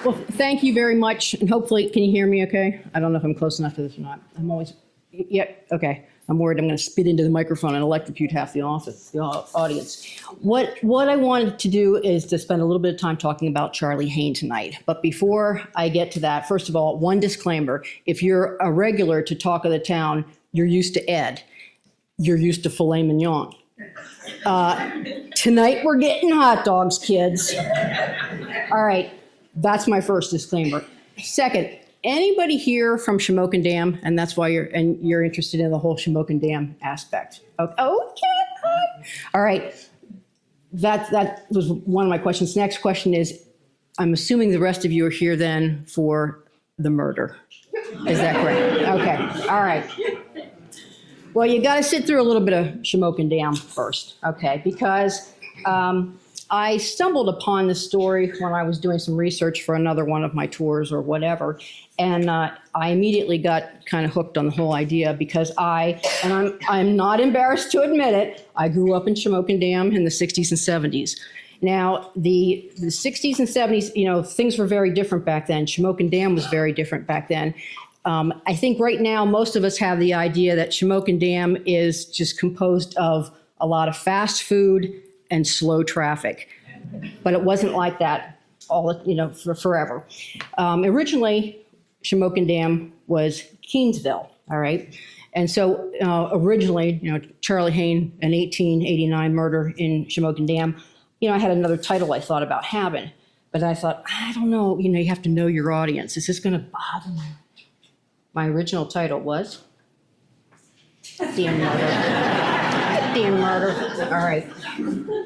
Well, thank you very much, and hopefully, can you hear me okay? I don't know if I'm close enough to this or not. I'm always, yep, okay. I'm worried I'm going to spit into the microphone and electrocute half the audience. What I wanted to do is to spend a little bit of time talking about Charley Hane tonight. But before I get to that, first of all, one disclaimer. If you're a regular to Talk of the Town, you're used to Ed. You're used to filet mignon. Tonight we're getting hot dogs, kids. All right, that's my first disclaimer. Second, anybody here from Shamokin Dam, and that's why you're interested in the whole Shamokin Dam aspect? Okay. All right, that was one of my questions. Next question is, I'm assuming the rest of you are here then for the murder. Is that correct? Okay, all right. Well, you got to sit through a little bit of Shamokin Dam first, okay? Because I stumbled upon this story when I was doing some research for another one of my tours or whatever, and I immediately got kind of hooked on the whole idea because I'm not embarrassed to admit it, I grew up in Shamokin Dam in the 60s and 70s. Now, the 60s and 70s, things were very different back then. Shamokin Dam was very different back then. I think right now most of us have the idea that Shamokin Dam is just composed of a lot of fast food and slow traffic, but it wasn't like that for forever. Originally, Shamokin Dam was Keansville, all right? And so originally, Charley Hane, an 1889 murder in Shamokin Dam, I had another title I thought about having, but I thought, I don't know, you have to know your audience. Is this going to bother me? My original title was Dam Murder. Dam Murder. All right.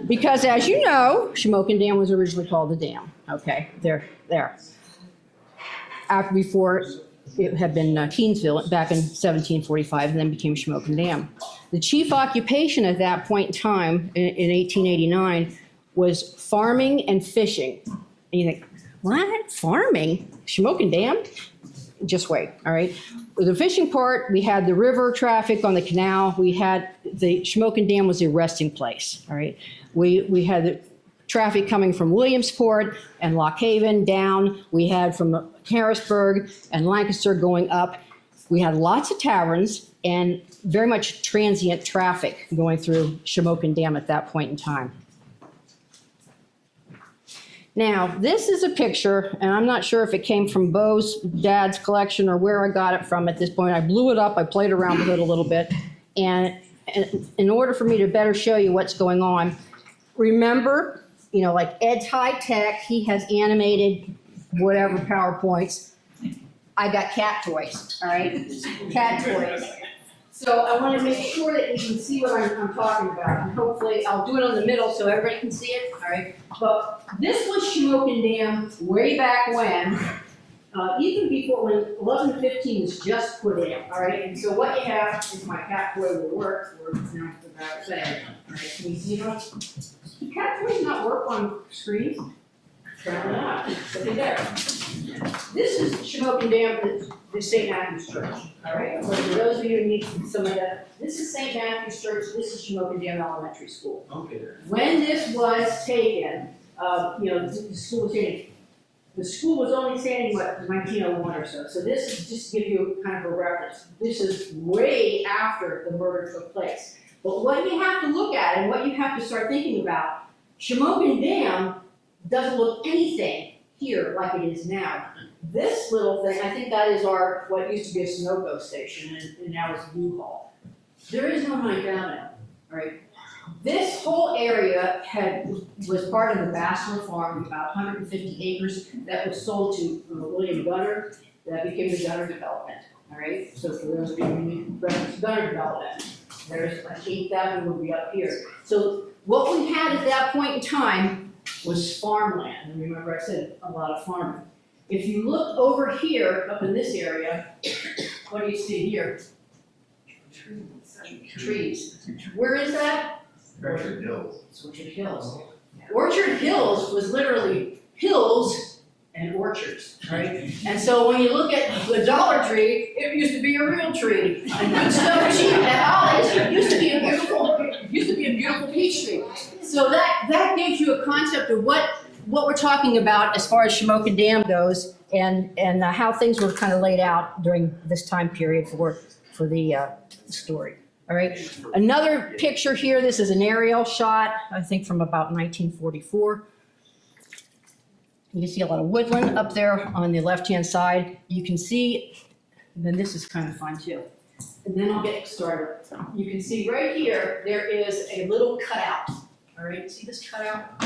Because as you know, Shamokin Dam was originally called the dam. Okay, there. Before it had been Keansville back in 1745 and then became Shamokin Dam. The chief occupation at that point in time, in 1889, was farming and fishing. And you think, what? Farming? Shamokin Dam? Just wait, all right? The fishing part, we had the river traffic on the canal. We had the Shamokin Dam was the resting place, all right? We had the traffic coming from Williamsport and Lock Haven down. We had from Harrisburg and Lancaster going up. We had lots of taverns and very much transient traffic going through Shamokin Dam at that point in time. Now, this is a picture, and I'm not sure if it came from Bo's dad's collection or where I got it from at this point. I blew it up, I played around with it a little bit, and in order for me to better show you what's going on, remember, like Ed's High Tech, he has animated whatever PowerPoints. I got cat toys, all right? Cat toys. So I want to make sure that you can see what I'm talking about. And hopefully, I'll do it on the middle so everybody can see it, all right? But this was Shamokin Dam way back when, even before when 1115 was just put in, all right? And so what you have is my cat toy will work. We're now about to say, all right? Can you see those? Do cat toys not work on screens? Apparently not, but they're there. This is Shamokin Dam, the St. Matthew's Church, all right? So for those of you who need some of that, this is St. Matthew's Church, this is Shamokin Dam Elementary School. Okay. When this was taken, the school was standing. The school was only standing, 1901 or so. So this is just to give you kind of a reference. This is way after the murder took place. But what you have to look at and what you have to start thinking about, Shamokin Dam doesn't look anything here like it is now. This little thing, I think that is what used to be a Sunoco station, and now it's a U-Haul. There is no Ninth Avenue, all right? This whole area was part of the Bassler Farm, about 150 acres that was sold to William Gunner. That became the Gunner development, all right? So for those of you who need reference to Gunner development, there's like 8th Avenue will be up here. So what we had at that point in time was farmland. And remember I said a lot of farming. If you look over here, up in this area, what do you see here? Trees. Where is that? Orchard Hills. It's Orchard Hills. Orchard Hills was literally hills and orchards, right? And so when you look at the Dollar Tree, it used to be a real tree. And good stuff cheap at Ollie's used to be a beautiful peach tree. So that gives you a concept of what what we're talking about as far as Shamokin Dam goes and how things were kind of laid out during this time period for the story. All right. Another picture here. This is an aerial shot, I think from about 1944. You can see a lot of woodland up there on the left-hand side. You can see, and then this is kind of fun too. And then I'll get started. You can see right here, there is a little cutout. All right, see this cutout?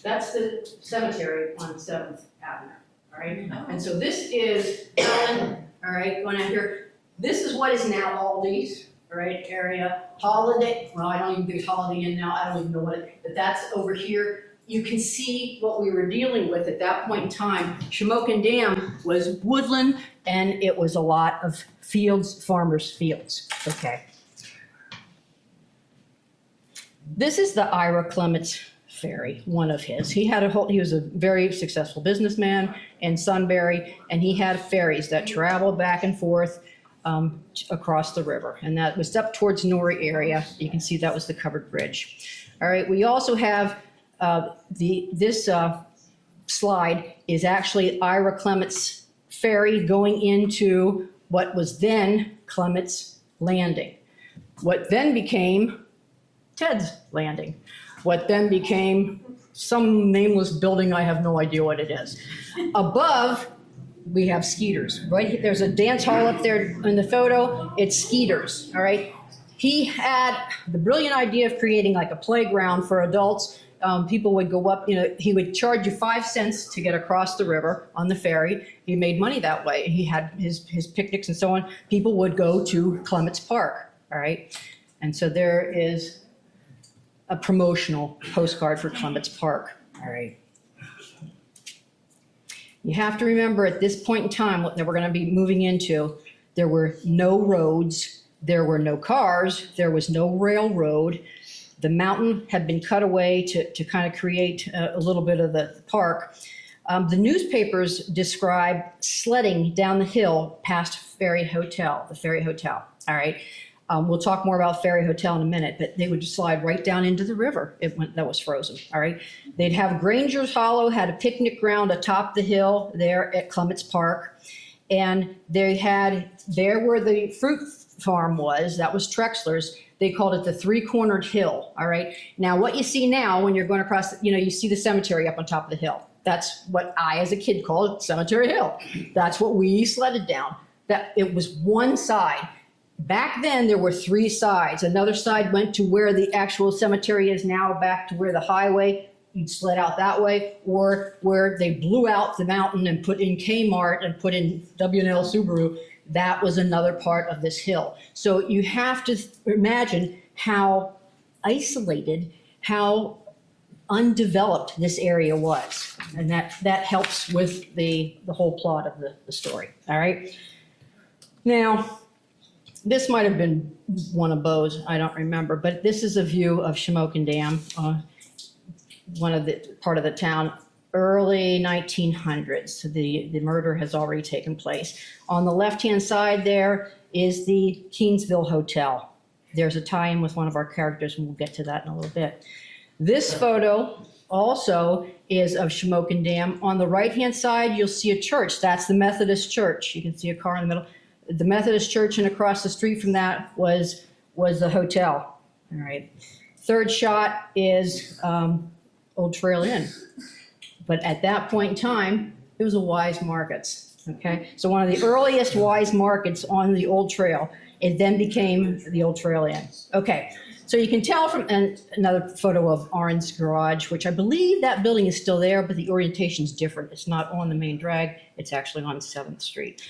That's the cemetery on 7th Avenue. All right, and so this is Ellen. All right, going out here. This is what is now Aldi's, all right, area. Holiday, well, I don't even think Holiday in now. I don't even know what it, but that's over here. You can see what we were dealing with at that point in time. Shamokin Dam was woodland, and it was a lot of fields, farmers' fields. Okay. This is the Ira Clements ferry, one of his. He was a very successful businessman in Sunbury, and he had ferries that traveled back and forth across the river, and that was up towards Norrie area. You can see that was the covered bridge. All right, we also have this slide is actually Ira Clements ferry going into what was then Clements Landing, what then became Ted's Landing, what then became some nameless building. I have no idea what it is. Above, we have Skeeter's, right? There's a dance hall up there in the photo. It's Skeeter's, all right? He had the brilliant idea of creating like a playground for adults. People would go up, he would charge you 5 cents to get across the river on the ferry. He made money that way. He had his picnics and so on. People would go to Clements Park, all right? And so there is a promotional postcard for Clements Park, all right? You have to remember at this point in time that we're going to be moving into, there were no roads, there were no cars, there was no railroad. The mountain had been cut away to kind of create a little bit of the park. The newspapers describe sledding down the hill past Ferry Hotel, the Ferry Hotel, all right? We'll talk more about Ferry Hotel in a minute, but they would just slide right down into the river that was frozen, all right? They'd have Granger's Hollow, had a picnic ground atop the hill there at Clements Park, and there where the fruit farm was, that was Trexler's. They called it the three-cornered hill, all right? Now, what you see now when you're going across, you see the cemetery up on top of the hill. That's what I, as a kid, called Cemetery Hill. That's what we sledded down. That it was one side. Back then, there were 3 sides. Another side went to where the actual cemetery is now, back to where the highway, you'd sled out that way, or where they blew out the mountain and put in Kmart and put in W&L Subaru. That was another part of this hill. So you have to imagine how isolated, how undeveloped this area was. And that helps with the whole plot of the story, all right? Now, this might have been one of Beau's, I don't remember, but this is a view of Shamokin Dam, part of the town. Early 1900s. So the murder has already taken place. On the left-hand side there is the Keensville Hotel. There's a tie-in with one of our characters, and we'll get to that in a little bit. This photo also is of Shamokin Dam. On the right-hand side, you'll see a church. That's the Methodist church. You can see a car in the middle. The Methodist church, and across the street from that was the hotel. All right. Third shot is Old Trail Inn. But at that point in time, it was a Wise Markets, okay? So one of the earliest Wise Markets on the Old Trail. It then became the Old Trail Inn. Okay, so you can tell from another photo of Arn's Garage, which I believe that building is still there, but the orientation is different. It's not on the main drag. It's actually on 7th Street.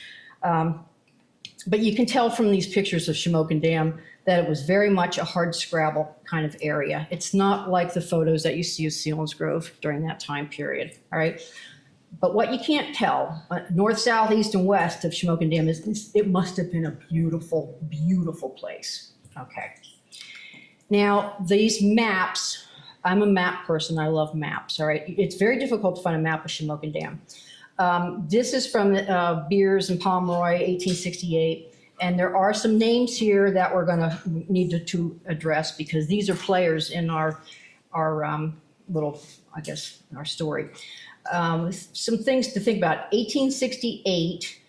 But you can tell from these pictures of Shamokin Dam that it was very much a hard scrabble kind of area. It's not like the photos that you see of Selinsgrove during that time period, all right? But what you can't tell, north, south, east, and west of Shamokin Dam is it must have been a beautiful, beautiful place, okay? Now, these maps, I'm a map person, I love maps, all right? It's very difficult to find a map of Shamokin Dam. This is from Beers and Pomeroy, 1868. And there are some names here that we're going to need to address because these are players in our little, I guess, our story. Some things to think about. 1868,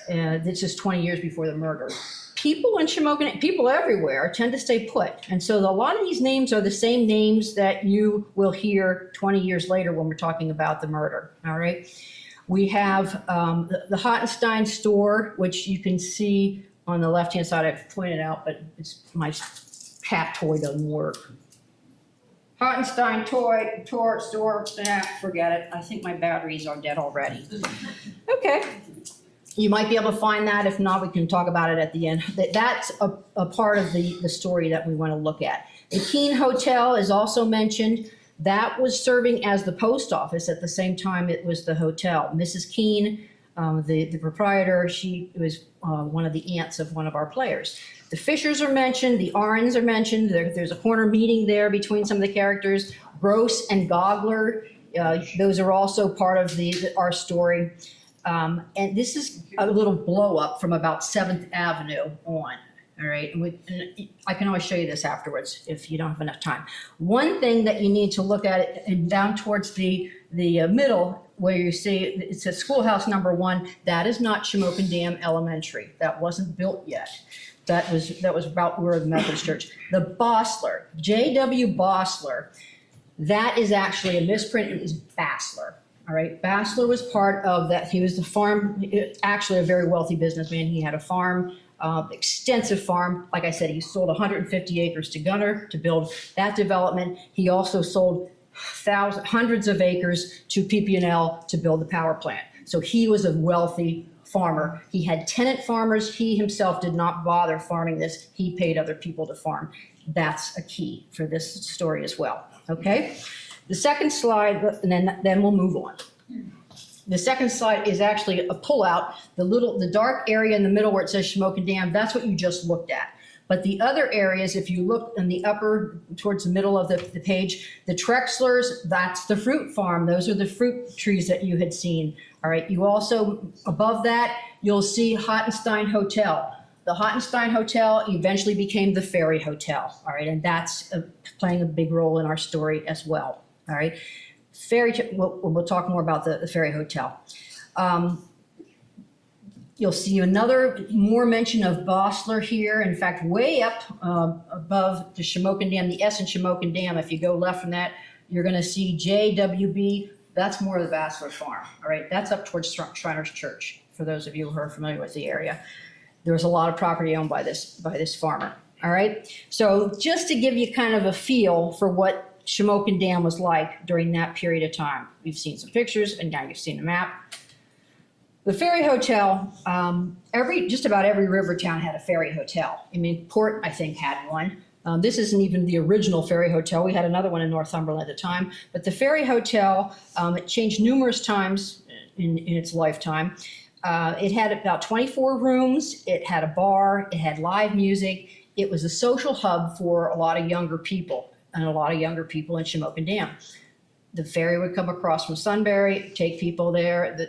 this is 20 years before the murder. People in Shamokin, people everywhere tend to stay put. And so a lot of these names are the same names that you will hear 20 years later when we're talking about the murder, all right? We have the Hottenstein store, which you can see on the left-hand side. I've pointed out, but my cat toy doesn't work. Hottenstein toy store, forget it. I think my batteries are dead already. Okay. You might be able to find that. If not, we can talk about it at the end. That's a part of the story that we want to look at. The Keene Hotel is also mentioned. That was serving as the post office at the same time it was the hotel. Mrs. Keene, the proprietor, she was one of the aunts of one of our players. The Fishers are mentioned. The Arns are mentioned. There's a corner meeting there between some of the characters. Gross and Gogler, those are also part of our story. And this is a little blow up from about 7th Avenue on, all right? And I can always show you this afterwards if you don't have enough time. One thing that you need to look at, and down towards the middle where you see it says schoolhouse number 1, that is not Shamokin Dam Elementary. That wasn't built yet. That was about where the Methodist Church. The Bossler, J.W. Bossler, that is actually a misprint. It is Bassler. All right, Bassler was part of that. He was the farm, actually a very wealthy businessman. He had a farm, extensive farm. Like I said, he sold 150 acres to Gunner to build that development. He also sold hundreds of acres to PP&L to build the power plant. So he was a wealthy farmer. He had tenant farmers. He himself did not bother farming this. He paid other people to farm. That's a key for this story as well, okay? The second slide, and then we'll move on. The second slide is actually a pullout. The dark area in the middle where it says Shamokin Dam, that's what you just looked at. But the other areas, if you look in the upper, towards the middle of the page, the Trexlers, that's the fruit farm. Those are the fruit trees that you had seen. All right, you also, above that, you'll see Hottenstein Hotel. The Hottenstein Hotel eventually became the Ferry Hotel. All right, and that's playing a big role in our story as well. All right, we'll talk more about the Ferry Hotel. You'll see another more mention of Bossler here. In fact, way up above the Shamokin Dam, the S in Shamokin Dam, if you go left from that, you're going to see JWB. That's more of the Bassler farm. All right, that's up towards Shriners Church, for those of you who are familiar with the area. There was a lot of property owned by this farmer. All right, so just to give you kind of a feel for what Shamokin Dam was like during that period of time. We've seen some pictures, and now you've seen a map. The Ferry Hotel, just about every river town had a Ferry Hotel. I mean, Port, I think, had one. This isn't even the original Ferry Hotel. We had another one in Northumberland at the time. But the Ferry Hotel, it changed numerous times in its lifetime. It had about 24 rooms. It had a bar. It had live music. It was a social hub for a lot of younger people, and a lot of younger people in Shamokin Dam. The ferry would come across from Sunbury, take people there. The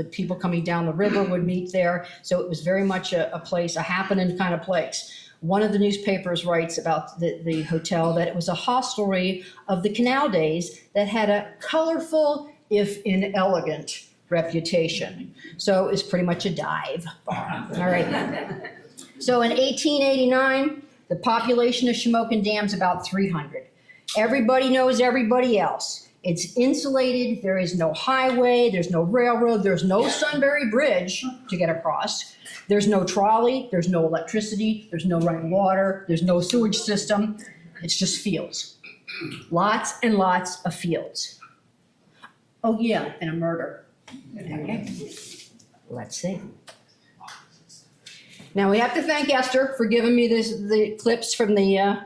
people coming down the river would meet there. So it was very much a place, a happening kind of place. One of the newspapers writes about the hotel that it was a hostelry of the canal days that had a colorful, if inelegant, reputation. So it was pretty much a dive bar. All right. So in 1889, the population of Shamokin Dam is about 300. Everybody knows everybody else. It's insulated. There is no highway. There's no railroad. There's no Sunbury Bridge to get across. There's no trolley. There's no electricity. There's no running water. There's no sewage system. It's just fields. Lots and lots of fields. Oh, yeah, and a murder. Okay. Let's see. Now, we have to thank Esther for giving me the clips from the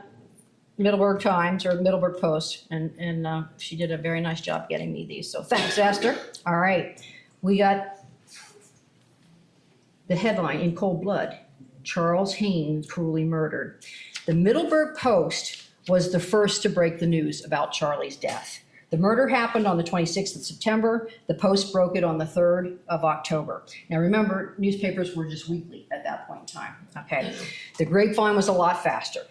Middleburg Times or Middleburg Post, and she did a very nice job getting me these. So thanks, Esther. All right, we got the headline, In Cold Blood, Charles Hane cruelly murdered. The Middleburg Post was the first to break the news about Charley's death. The murder happened on the 26th of September. The Post broke it on the 3rd of October. Now remember, newspapers were just weekly at that point in time, okay? The Grapevine was a lot faster.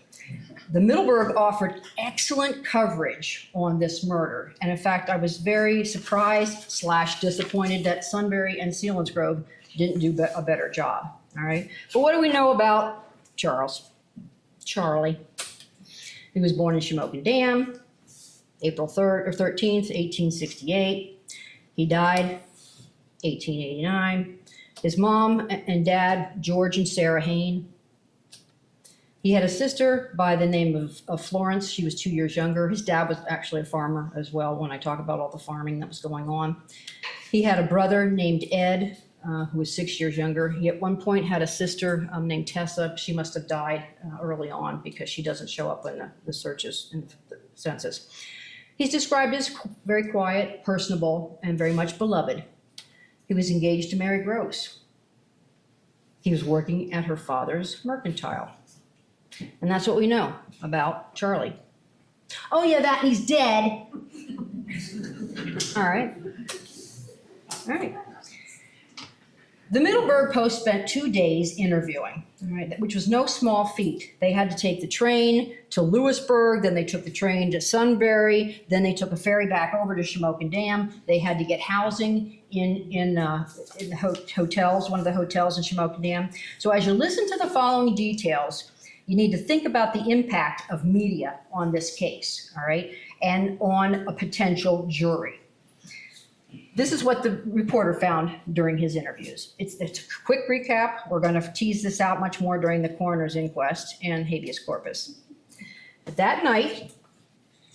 The Middleburg offered excellent coverage on this murder. And in fact, I was very surprised / disappointed that Sunbury and Selinsgrove didn't do a better job. All right. But what do we know about Charley? He was born in Shamokin Dam, April 3rd or 13th, 1868. He died 1889. His mom and dad, George and Sarah Hane. He had a sister by the name of Florence. She was 2 years younger. His dad was actually a farmer as well, when I talk about all the farming that was going on. He had a brother named Ed, who was 6 years younger. He at one point had a sister named Tessa. She must have died early on because she doesn't show up in the searches in the census. He's described as very quiet, personable, and very much beloved. He was engaged to Mary Gross. He was working at her father's mercantile. And that's what we know about Charley. Oh yeah, that he's dead. All right. All right. The Middleburg Post spent 2 days interviewing, all right, which was no small feat. They had to take the train to Lewisburg, then they took the train to Sunbury, then they took a ferry back over to Shamokin Dam. They had to get housing in the hotels, one of the hotels in Shamokin Dam. So as you listen to the following details, you need to think about the impact of media on this case, all right, and on a potential jury. This is what the reporter found during his interviews. It's a quick recap. We're going to tease this out much more during the coroner's inquest and habeas corpus. But that night,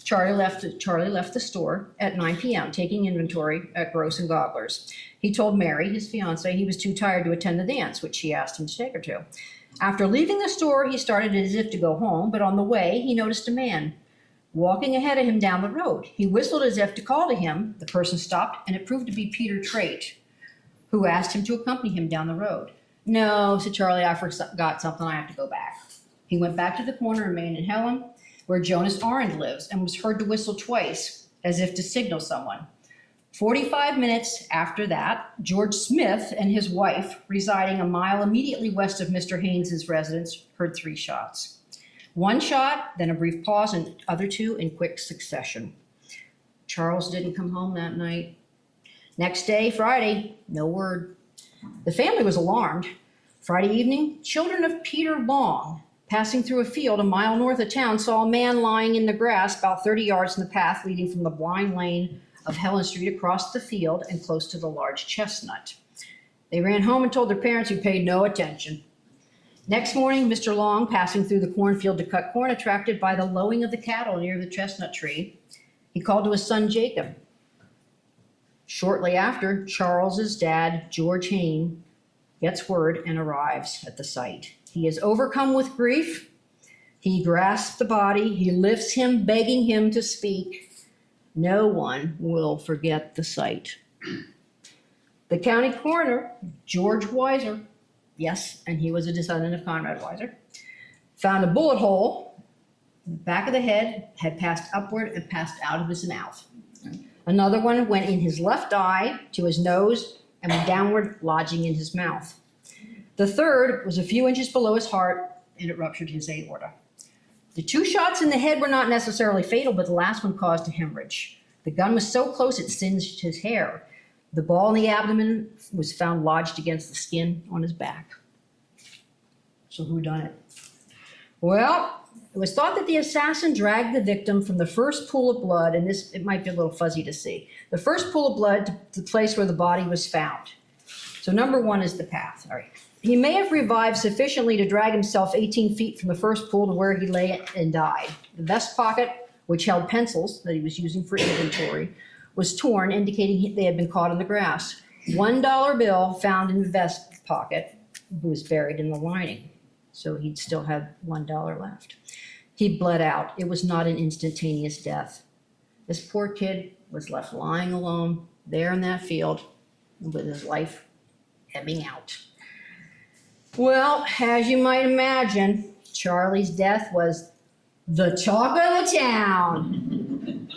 Charley left the store at 9 p.m., taking inventory at Gross and Goggler's. He told Mary, his fiancée, he was too tired to attend the dance, which she asked him to take her to. After leaving the store, he started as if to go home, but on the way, he noticed a man walking ahead of him down the road. He whistled as if to call to him. The person stopped, and it proved to be Peter Trait, who asked him to accompany him down the road. No, said Charley, I forgot something. I have to go back. He went back to the corner of Main and Helen, where Jonas Arend lives, and was heard to whistle twice, as if to signal someone. 45 minutes after that, George Smith and his wife, residing a mile immediately west of Mr. Haynes's residence, heard 3 shots. 1 shot, then a brief pause, and other 2 in quick succession. Charles didn't come home that night. Next day, Friday, no word. The family was alarmed. Friday evening, children of Peter Long, passing through a field a mile north of town, saw a man lying in the grass about 30 yards from the path leading from the blind lane of Helen Street across the field and close to the large chestnut. They ran home and told their parents, who paid no attention. Next morning, Mr. Long, passing through the cornfield to cut corn, attracted by the lowing of the cattle near the chestnut tree, he called to his son Jacob. Shortly after, Charles's dad, George Hane, gets word and arrives at the site. He is overcome with grief. He grasps the body. He lifts him, begging him to speak. No one will forget the sight. The county coroner, George Weiser, yes, and he was a descendant of Conrad Weiser, found a bullet hole in the back of the head, had passed upward and passed out of his mouth. Another one went in his left eye to his nose and went downward, lodging in his mouth. The third was a few inches below his heart, and it ruptured his aorta. The 2 shots in the head were not necessarily fatal, but the last one caused a hemorrhage. The gun was so close it singed his hair. The ball in the abdomen was found lodged against the skin on his back. So who done it? Well, it was thought that the assassin dragged the victim from the first pool of blood, and this, it might be a little fuzzy to see, the first pool of blood to the place where the body was found. So number 1 is the path. All right. He may have revived sufficiently to drag himself 18 feet from the first pool to where he lay and died. The vest pocket, which held pencils that he was using for inventory, was torn, indicating they had been caught in the grass. $1 bill found in the vest pocket was buried in the lining, so he'd still have $1 left. He bled out. It was not an instantaneous death. This poor kid was left lying alone there in that field with his life ebbing out. Well, as you might imagine, Charley's death was the talk of the town.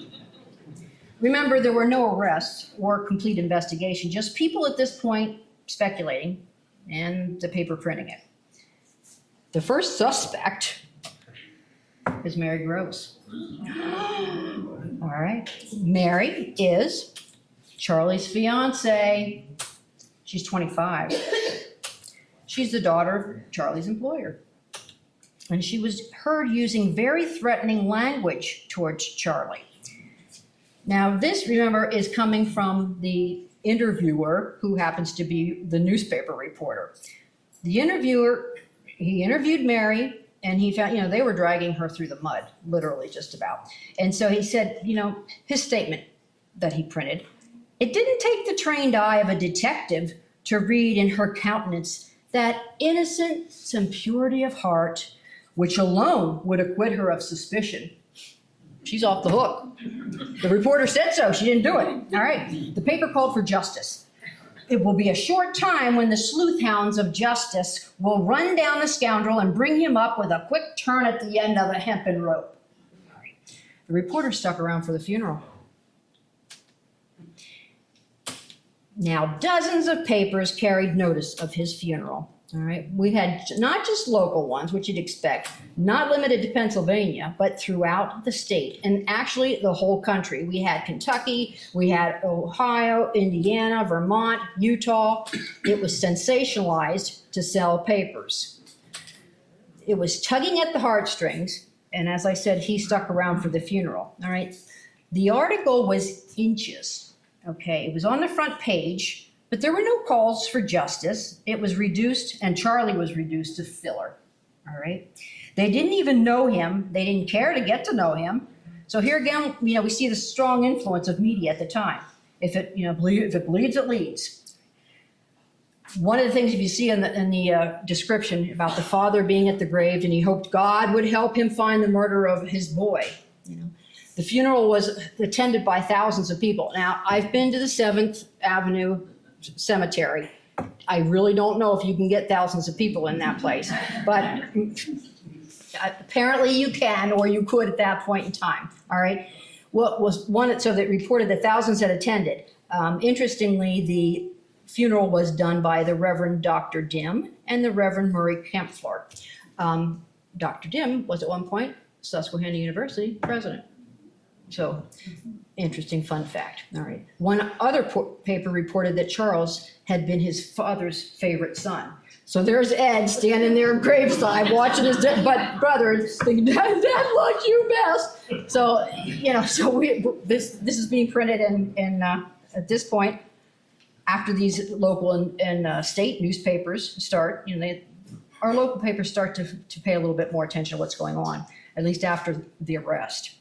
Remember, there were no arrests or complete investigation, just people at this point speculating and the paper printing it. The first suspect is Mary Gross. All right. Mary is Charlie's fiance. She's 25. She's the daughter of Charlie's employer. And she was heard using very threatening language towards Charlie. Now, this, remember, is coming from the interviewer, who happens to be the newspaper reporter. The interviewer, he interviewed Mary, and he found, they were dragging her through the mud, literally just about. And so he said, his statement that he printed, it didn't take the trained eye of a detective to read in her countenance that innocence and purity of heart, which alone would acquit her of suspicion. She's off the hook. The reporter said so. She didn't do it. All right. The paper called for justice. It will be a short time when the sleuth hounds of justice will run down the scoundrel and bring him up with a quick turn at the end of a hempen rope. All right. The reporter stuck around for the funeral. Now, dozens of papers carried notice of his funeral. All right. We had not just local ones, which you'd expect, not limited to Pennsylvania, but throughout the state and actually the whole country. We had Kentucky, we had Ohio, Indiana, Vermont, Utah. It was sensationalized to sell papers. It was tugging at the heartstrings. And as I said, he stuck around for the funeral. All right. The article was inches. Okay. It was on the front page. But there were no calls for justice. It was reduced, and Charlie was reduced to filler. All right. They didn't even know him. They didn't care to get to know him. So here again, we see the strong influence of media at the time. If it bleeds, it leads. One of the things, if you see in the description about the father being at the grave, and he hoped God would help him find the murderer of his boy. The funeral was attended by thousands of people. Now, I've been to the 7th Avenue Cemetery. I really don't know if you can get thousands of people in that place, but apparently you can, or you could at that point in time. All right. What was one, so that reported that thousands had attended. Interestingly, the funeral was done by the Reverend Dr. Dim and the Reverend Murray Kempfler. Dr. Dim was at one point Susquehanna University president. So, interesting fun fact. All right. One other paper reported that Charles had been his father's favorite son. So there's Ed standing there graveside watching his brother thinking, Dad loves you best. So, this is being printed in at this point, after these local and state newspapers start, our local papers start to pay a little bit more attention to what's going on, at least after the arrest.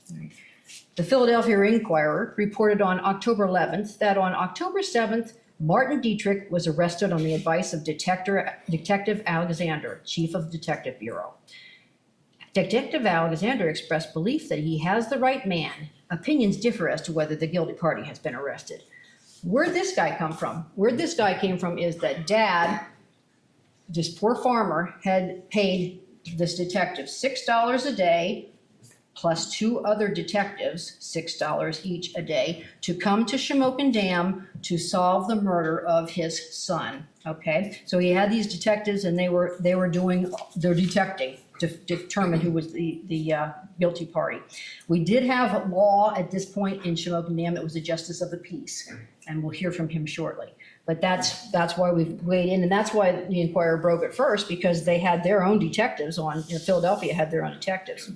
The Philadelphia Inquirer reported on October 11th that on October 7th, Martin Dietrich was arrested on the advice of Detective Alexander, Chief of Detective Bureau. Detective Alexander expressed belief that he has the right man. Opinions differ as to whether the guilty party has been arrested. Where'd this guy come from? Where this guy came from is that Dad, this poor farmer, had paid this detective $6 a day, plus 2 other detectives, $6 each a day, to come to Shamokin Dam to solve the murder of his son. Okay, so he had these detectives, and they were doing their detecting to determine who was the guilty party. We did have a law at this point in Shamokin Dam that was the Justice of the Peace, and we'll hear from him shortly. But that's why we've weighed in, and that's why the Inquirer broke it first, because they had their own detectives on. Philadelphia had their own detectives.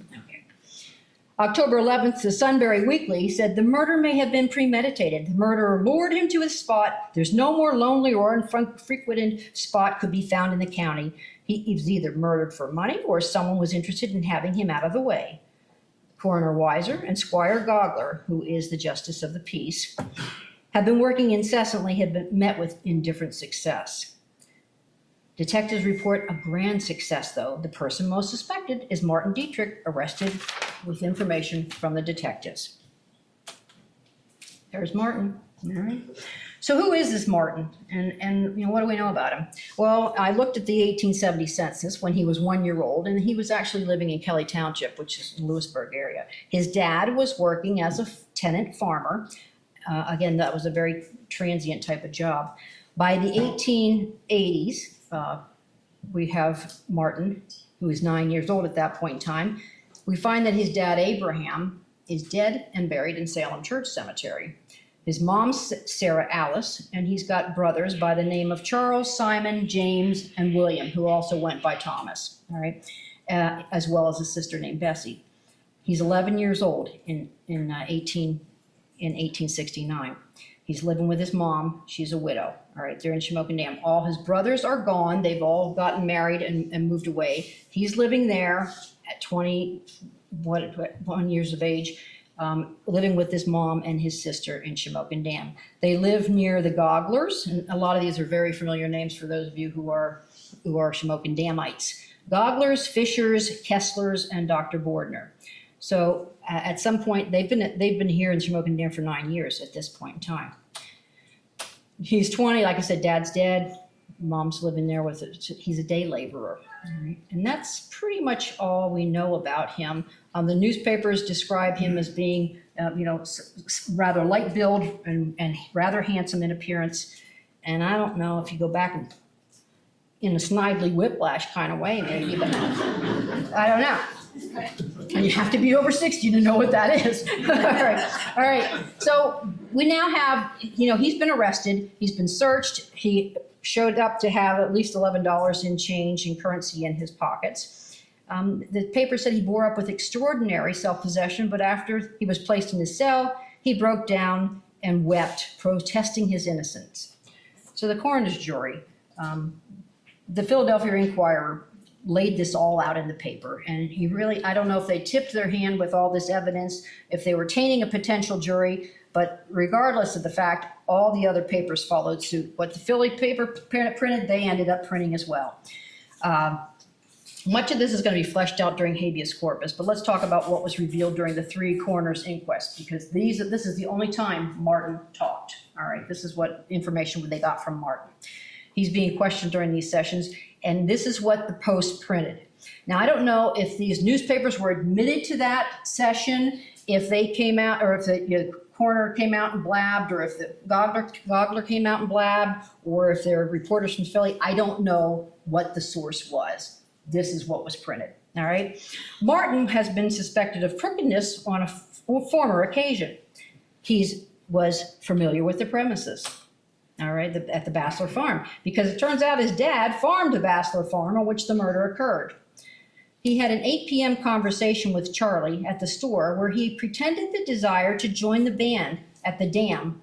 October 11th, the Sunbury Weekly said the murder may have been premeditated. The murderer lured him to his spot. There's no more lonely or unfrequented spot could be found in the county. He was either murdered for money or someone was interested in having him out of the way. Coroner Weiser and Squire Gogler, who is the Justice of the Peace, have been working incessantly, have been met with indifferent success. Detectives report a grand success, though. The person most suspected is Martin Dietrich, arrested with information from the detectives. There's Martin. All right. So who is this Martin? And what do we know about him? Well, I looked at the 1870 census when he was 1 year old, and he was actually living in Kelly Township, which is in Lewisburg area. His dad was working as a tenant farmer. Again, that was a very transient type of job. By the 1880s, we have Martin, who is 9 years old at that point in time. We find that his dad, Abraham, is dead and buried in Salem Church Cemetery. His mom's Sarah Alice, and he's got brothers by the name of Charles, Simon, James, and William, who also went by Thomas, all right, as well as a sister named Bessie. He's 11 years old in 1869. He's living with his mom. She's a widow, all right, they're in Shamokin Dam. All his brothers are gone. They've all gotten married and moved away. He's living there at 21 years of age. Living with his mom and his sister in Shamokin Dam. They live near the Gogglers, and a lot of these are very familiar names for those of you who are Shamokin Damites. Gogglers, Fishers, Kesslers, and Dr. Bordner. So at some point, they've been here in Shamokin Dam for 9 years at this point in time. He's 20, like I said, dad's dead. Mom's living there with it. He's a day laborer. Right. And that's pretty much all we know about him. The newspapers describe him as being, rather light build and rather handsome in appearance. And I don't know if you go back and in a Snidely Whiplash kind of way, maybe, but I don't know. And you have to be over 60 to know what that is. All right. So we now have, he's been arrested. He's been searched. He showed up to have at least $11 in change in currency in his pockets. The paper said he bore up with extraordinary self-possession, but after he was placed in his cell, he broke down and wept, protesting his innocence. So the coroner's jury, the Philadelphia Inquirer laid this all out in the paper, and I don't know if they tipped their hand with all this evidence, if they were tainting a potential jury, but regardless of the fact, all the other papers followed suit. What the Philly paper printed, they ended up printing as well. Much of this is going to be fleshed out during habeas corpus, but let's talk about what was revealed during the three coroners' inquest, because this is the only time Martin talked. All right, this is what information they got from Martin. He's being questioned during these sessions, and this is what the Post printed. Now, I don't know if these newspapers were admitted to that session, if they came out, or if the coroner came out and blabbed, or if the Goggler came out and blabbed, or if they're reporters from Philly. I don't know what the source was. This is what was printed, all right? Martin has been suspected of crookedness on a former occasion. He was familiar with the premises, all right, at the Bassler farm, because it turns out his dad farmed the Bassler farm on which the murder occurred. He had an 8 p.m. conversation with Charley at the store where he pretended the desire to join the band at the dam,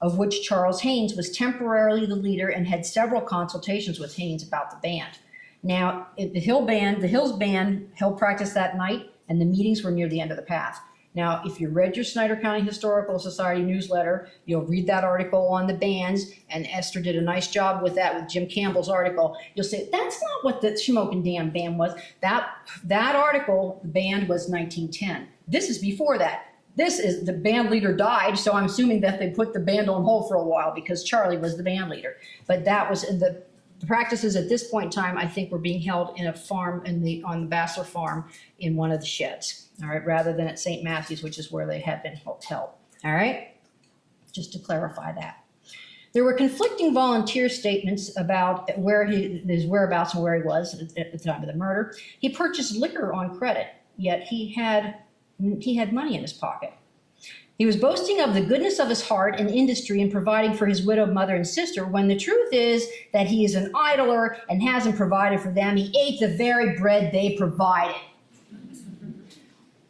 of which Charles Haynes was temporarily the leader and had several consultations with Haynes about the band. Now, the Hills Band held practice that night, and the meetings were near the end of the path. Now, if you read your Snyder County Historical Society newsletter, you'll read that article on the bands, and Esther did a nice job with that with Jim Campbell's article. You'll say, that's not what the Shamokin Dam band was. That article, the band was 1910. This is before that. This is, the band leader died, so I'm assuming that they put the band on hold for a while because Charley was the band leader. But that was the practices at this point in time, I think, were being held in a farm on the Bassler farm in one of the sheds, all right, rather than at St. Matthew's, which is where they had been held, all right? Just to clarify that. There were conflicting volunteer statements about his whereabouts and where he was at the time of the murder. He purchased liquor on credit, yet he had money in his pocket. He was boasting of the goodness of his heart and industry in providing for his widowed mother and sister, when the truth is that he is an idler and hasn't provided for them. He ate the very bread they provided.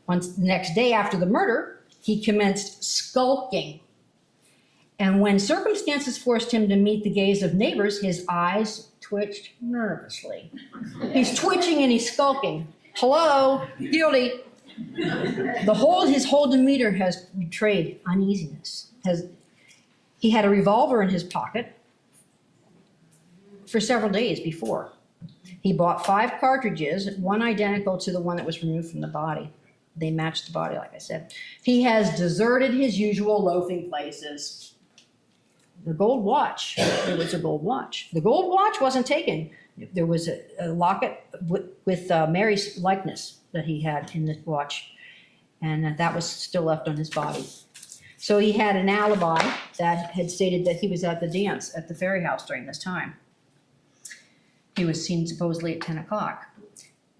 The next day after the murder, he commenced skulking. And when circumstances forced him to meet the gaze of neighbors, his eyes twitched nervously. He's twitching and he's skulking. Hello, guilty. His whole demeanor has betrayed uneasiness. He had a revolver in his pocket for several days before. He bought 5 cartridges, one identical to the one that was removed from the body. They matched the body, like I said. He has deserted his usual loafing places. The gold watch, there was a gold watch. The gold watch wasn't taken. There was a locket with Mary's likeness that he had in the watch, and that was still left on his body. So he had an alibi that had stated that he was at the dance at the Ferry House during this time. He was seen supposedly at 10 o'clock.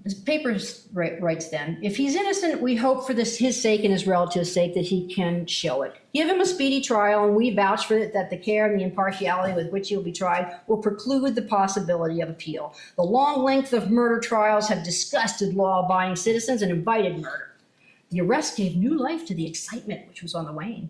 The paper writes then, if he's innocent, we hope for his sake and his relatives' sake that he can show it. Give him a speedy trial, and we vouch for it that the care and the impartiality with which he will be tried will preclude the possibility of appeal. The long length of murder trials have disgusted law-abiding citizens and invited murder. The arrest gave new life to the excitement which was on the wane.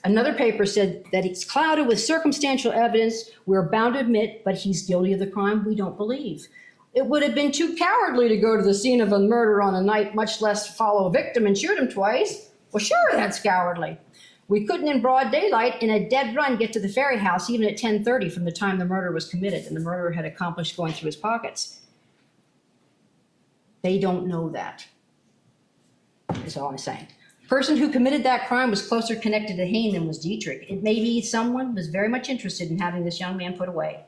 Another paper said that it's clouded with circumstantial evidence. We're bound to admit, but he's guilty of the crime we don't believe. It would have been too cowardly to go to the scene of a murder on a night, much less follow a victim and shoot him twice. Well, sure, that's cowardly. We couldn't in broad daylight in a dead run get to the ferry house even at 10:30 from the time the murder was committed, and the murderer had accomplished going through his pockets. They don't know that, is all I'm saying. The person who committed that crime was closer connected to Hane than was Dietrich. It may be someone was very much interested in having this young man put away.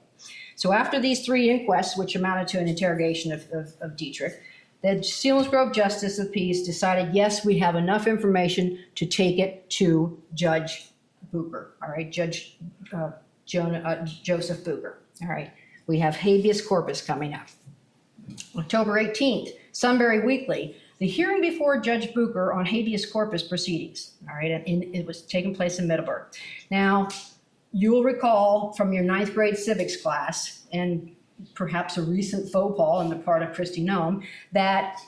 So after these 3 inquests, which amounted to an interrogation of Dietrich, the Selinsgrove Justice of Peace decided, yes, we have enough information to take it to Judge Bucher, all right, Judge Joseph Bucher, all right. We have habeas corpus coming up. October 18th, Sunbury Weekly, the hearing before Judge Bucher on habeas corpus proceedings, all right, and it was taking place in Middleburg. Now, you will recall from your 9th grade civics class, and perhaps a recent faux pas on the part of Christy Nome, that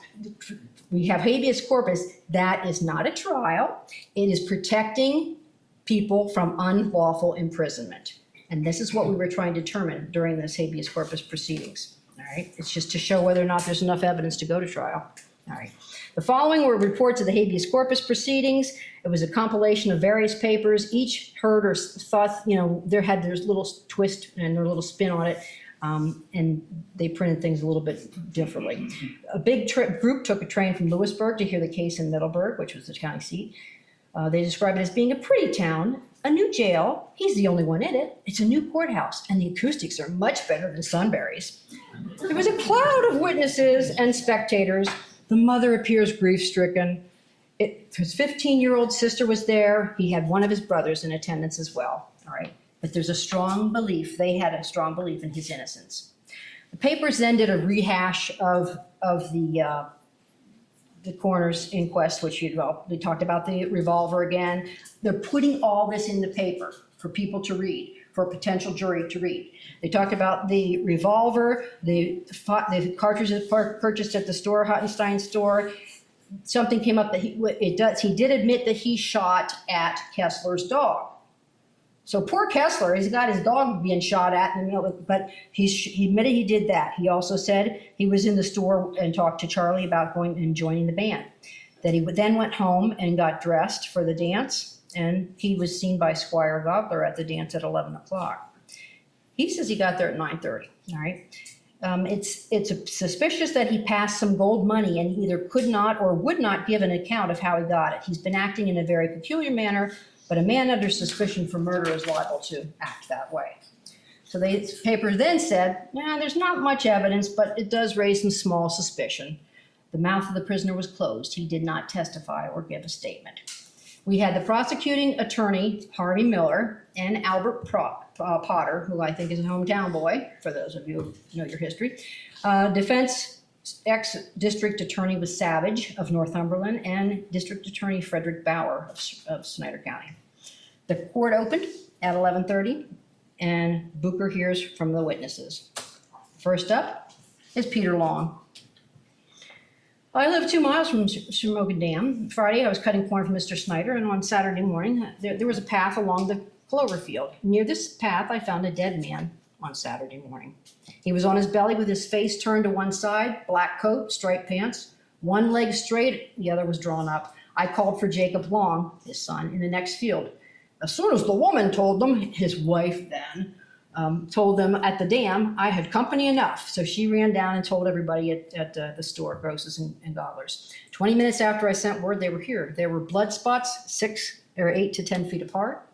we have habeas corpus. That is not a trial. It is protecting people from unlawful imprisonment. And this is what we were trying to determine during this habeas corpus proceedings. All right, it's just to show whether or not there's enough evidence to go to trial. All right. The following were reports of the habeas corpus proceedings. It was a compilation of various papers. Each heard or thought, there's little twist and their little spin on it, and they printed things a little bit differently. A big group took a train from Lewisburg to hear the case in Middleburg, which was the county seat. They described it as being a pretty town, a new jail. He's the only one in it. It's a new courthouse, and the acoustics are much better than Sunbury's. There was a cloud of witnesses and spectators. The mother appears grief-stricken. His 15-year-old sister was there. He had one of his brothers in attendance as well, all right? But there's a strong belief, they had a strong belief in his innocence. The papers then did a rehash of the coroner's inquest, which they talked about the revolver again. They're putting all this in the paper for people to read, for a potential jury to read. They talked about the revolver, the cartridges purchased at the store, Hottenstein store. Something came up that he did admit that he shot at Kessler's dog. So poor Kessler, he's got his dog being shot at, but he admitted he did that. He also said he was in the store and talked to Charley about going and joining the band. That he then went home and got dressed for the dance, and he was seen by Squire Gobbler at the dance at 11 o'clock. He says he got there at 9:30, all right? It's suspicious that he passed some gold money and he either could not or would not give an account of how he got it. He's been acting in a very peculiar manner, but a man under suspicion for murder is liable to act that way. So the paper then said, there's not much evidence, but it does raise some small suspicion. The mouth of the prisoner was closed. He did not testify or give a statement. We had the prosecuting attorney, Harvey Miller, and Albert Potter, who I think is a hometown boy, for those of you who know your history. Defense ex-district attorney was Savage of Northumberland, and district attorney Frederick Bauer of Snyder County. The court opened at 11:30, and Bucher hears from the witnesses. First up is Peter Long. I live 2 miles from Shamokin Dam. Friday, I was cutting corn for Mr. Snyder, and on Saturday morning, there was a path along the clover field. Near this path, I found a dead man on Saturday morning. He was on his belly with his face turned to one side, black coat, striped pants, one leg straight, the other was drawn up. I called for Jacob Long, his son, in the next field. As soon as the woman told them, his wife then, told them at the dam, I had company enough. So she ran down and told everybody at the store, Grosses and Gobblers. 20 minutes after I sent word, they were here. There were blood spots 6 or 8 to 10 feet apart.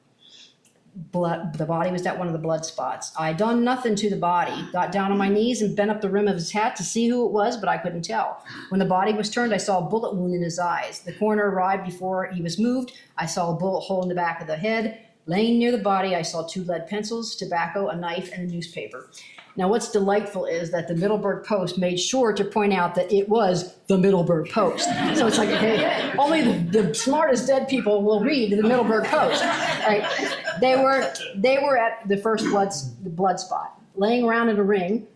The body was at one of the blood spots. I done nothing to the body. Got down on my knees and bent up the rim of his hat to see who it was, but I couldn't tell. When the body was turned, I saw a bullet wound in his eyes. The coroner arrived before he was moved. I saw a bullet hole in the back of the head. Laying near the body, I saw 2 lead pencils, tobacco, a knife, and a newspaper. Now, what's delightful is that the Middleburg Post made sure to point out that it was the Middleburg Post. So it's like, hey, only the smartest dead people will read the Middleburg Post. Right? They were at the first blood spot, laying around in a ring.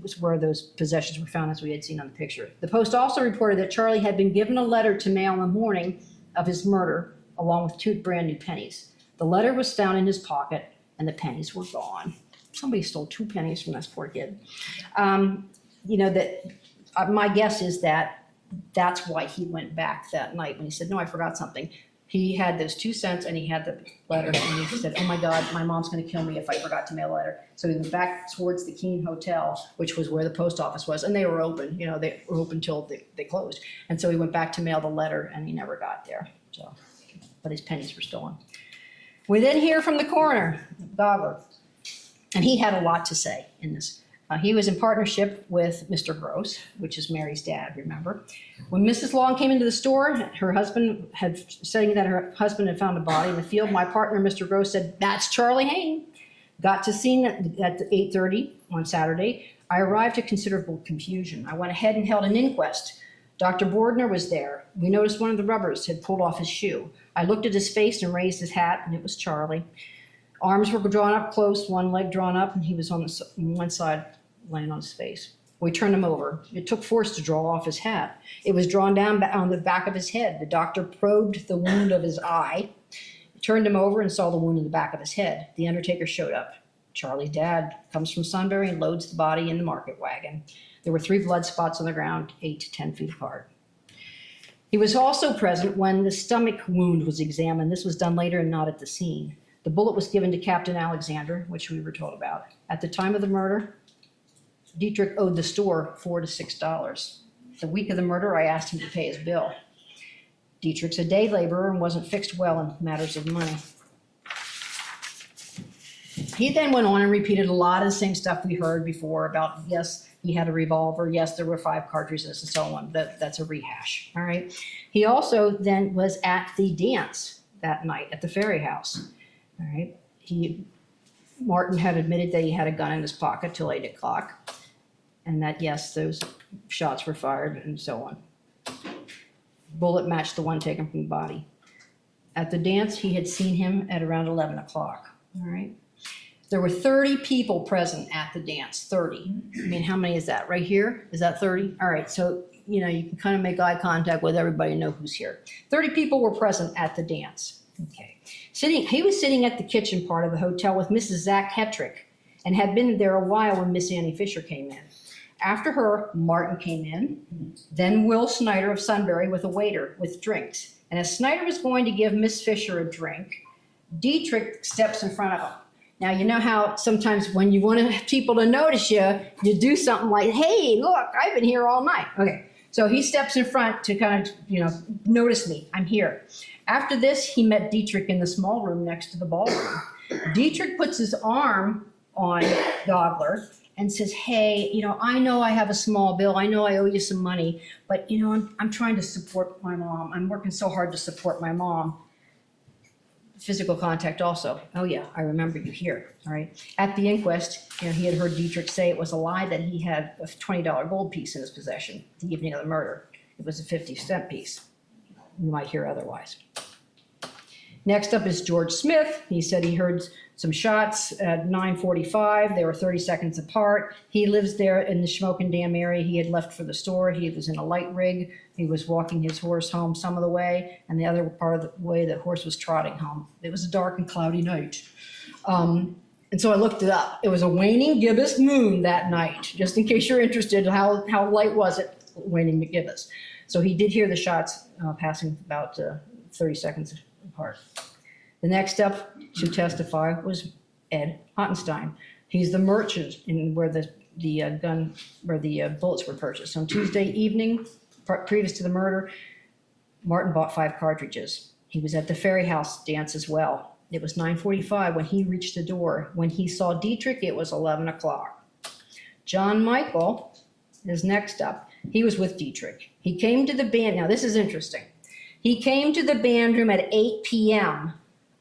Was where those possessions were found, as we had seen on the picture. The Post also reported that Charley had been given a letter to mail in the morning of his murder, along with 2 brand new pennies. The letter was found in his pocket, and the pennies were gone. Somebody stole 2 pennies from this poor kid. My guess is that that's why he went back that night when he said, no, I forgot something. He had those 2 cents and he had the letter, and he said, oh my God, my mom's going to kill me if I forgot to mail a letter. So he went back towards the Keene Hotel, which was where the post office was, and they were open. They were open till they closed. And so he went back to mail the letter, and he never got there. So, but his pennies were stolen. We then hear from the coroner, Gobler, and he had a lot to say in this. He was in partnership with Mr. Gross, which is Mary's dad, remember? When Mrs. Long came into the store, her husband saying that her husband had found a body in the field. My partner, Mr. Gross, said, that's Charley Hane. Got to scene at 8:30 on Saturday. I arrived to considerable confusion. I went ahead and held an inquest. Dr. Bordner was there. We noticed one of the rubbers had pulled off his shoe. I looked at his face and raised his hat, and it was Charley. Arms were drawn up close, one leg drawn up, and he was on one side, laying on his face. We turned him over. It took force to draw off his hat. It was drawn down on the back of his head. The doctor probed the wound of his eye, turned him over, and saw the wound in the back of his head. The undertaker showed up. Charley's dad comes from Sunbury and loads the body in the market wagon. There were 3 blood spots on the ground, 8 to 10 feet apart. He was also present when the stomach wound was examined. This was done later and not at the scene. The bullet was given to Captain Alexander, which we were told about. At the time of the murder, Dietrich owed the store $4 to $6. The week of the murder, I asked him to pay his bill. Dietrich's a day laborer and wasn't fixed well in matters of money. He then went on and repeated a lot of the same stuff we heard before about, yes, he had a revolver, yes, there were 5 cartridges, and so on. That's a rehash, all right? He also then was at the dance that night at the Ferry House, all right? Martin had admitted that he had a gun in his pocket till 8 o'clock, and that, yes, those shots were fired and so on. Bullet matched the one taken from the body. At the dance, he had seen him at around 11 o'clock, all right? There were 30 people present at the dance, 30. I mean, how many is that? Right here? Is that 30? All right, so, you can kind of make eye contact with everybody and know who's here. 30 people were present at the dance. Okay. He was sitting at the kitchen part of the hotel with Mrs. Zach Hetrick and had been there a while when Miss Annie Fisher came in. After her, Martin came in, then Will Snyder of Sunbury with a waiter with drinks. And as Snyder was going to give Miss Fisher a drink, Dietrich steps in front of him. Now, you know how sometimes when you want people to notice you, you do something like, hey, look, I've been here all night. Okay, so he steps in front to kind of, notice me, I'm here. After this, he met Dietrich in the small room next to the ballroom. Dietrich puts his arm on Gobler and says, hey, I know I have a small bill. I know I owe you some money, but, I'm trying to support my mom. I'm working so hard to support my mom. Physical contact also. Oh yeah, I remember you here, all right? At the inquest, he had heard Dietrich say it was a lie that he had a $20 gold piece in his possession the evening of the murder. It was a 50-cent piece. You might hear otherwise. Next up is George Smith. He said he heard some shots at 9:45. They were 30 seconds apart. He lives there in the Shamokin Dam area. He had left for the store. He was in a light rig. He was walking his horse home some of the way, and the other part of the way the horse was trotting home. It was a dark and cloudy night. And so I looked it up. It was a waning gibbous moon that night, just in case you're interested, how light was it, waning gibbous. So he did hear the shots passing about 30 seconds apart. The next up to testify was Ed Ottenstein. He's the merchant where the bullets were purchased. On Tuesday evening, previous to the murder, Martin bought 5 cartridges. He was at the Ferry House dance as well. It was 9:45 when he reached the door. When he saw Dietrich, it was 11 o'clock. John Michael is next up. He was with Dietrich. He came to the band. Now, this is interesting. He came to the band room at 8 p.m.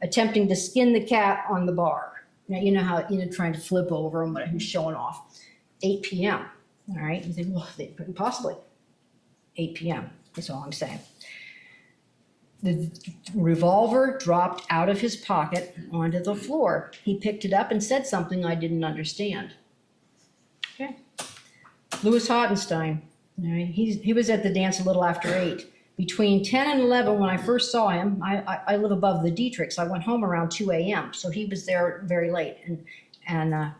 attempting to skin the cat on the bar. Now, you know how, trying to flip over him when he's showing off. 8 p.m., all right? You think, well, they couldn't possibly. 8 p.m., that's all I'm saying. The revolver dropped out of his pocket onto the floor. He picked it up and said something I didn't understand. Okay. Louis Hottenstein, all right, he was at the dance a little after 8. Between 10 and 11, when I first saw him, I live above the Dietrichs. I went home around 2 a.m., so he was there very late. And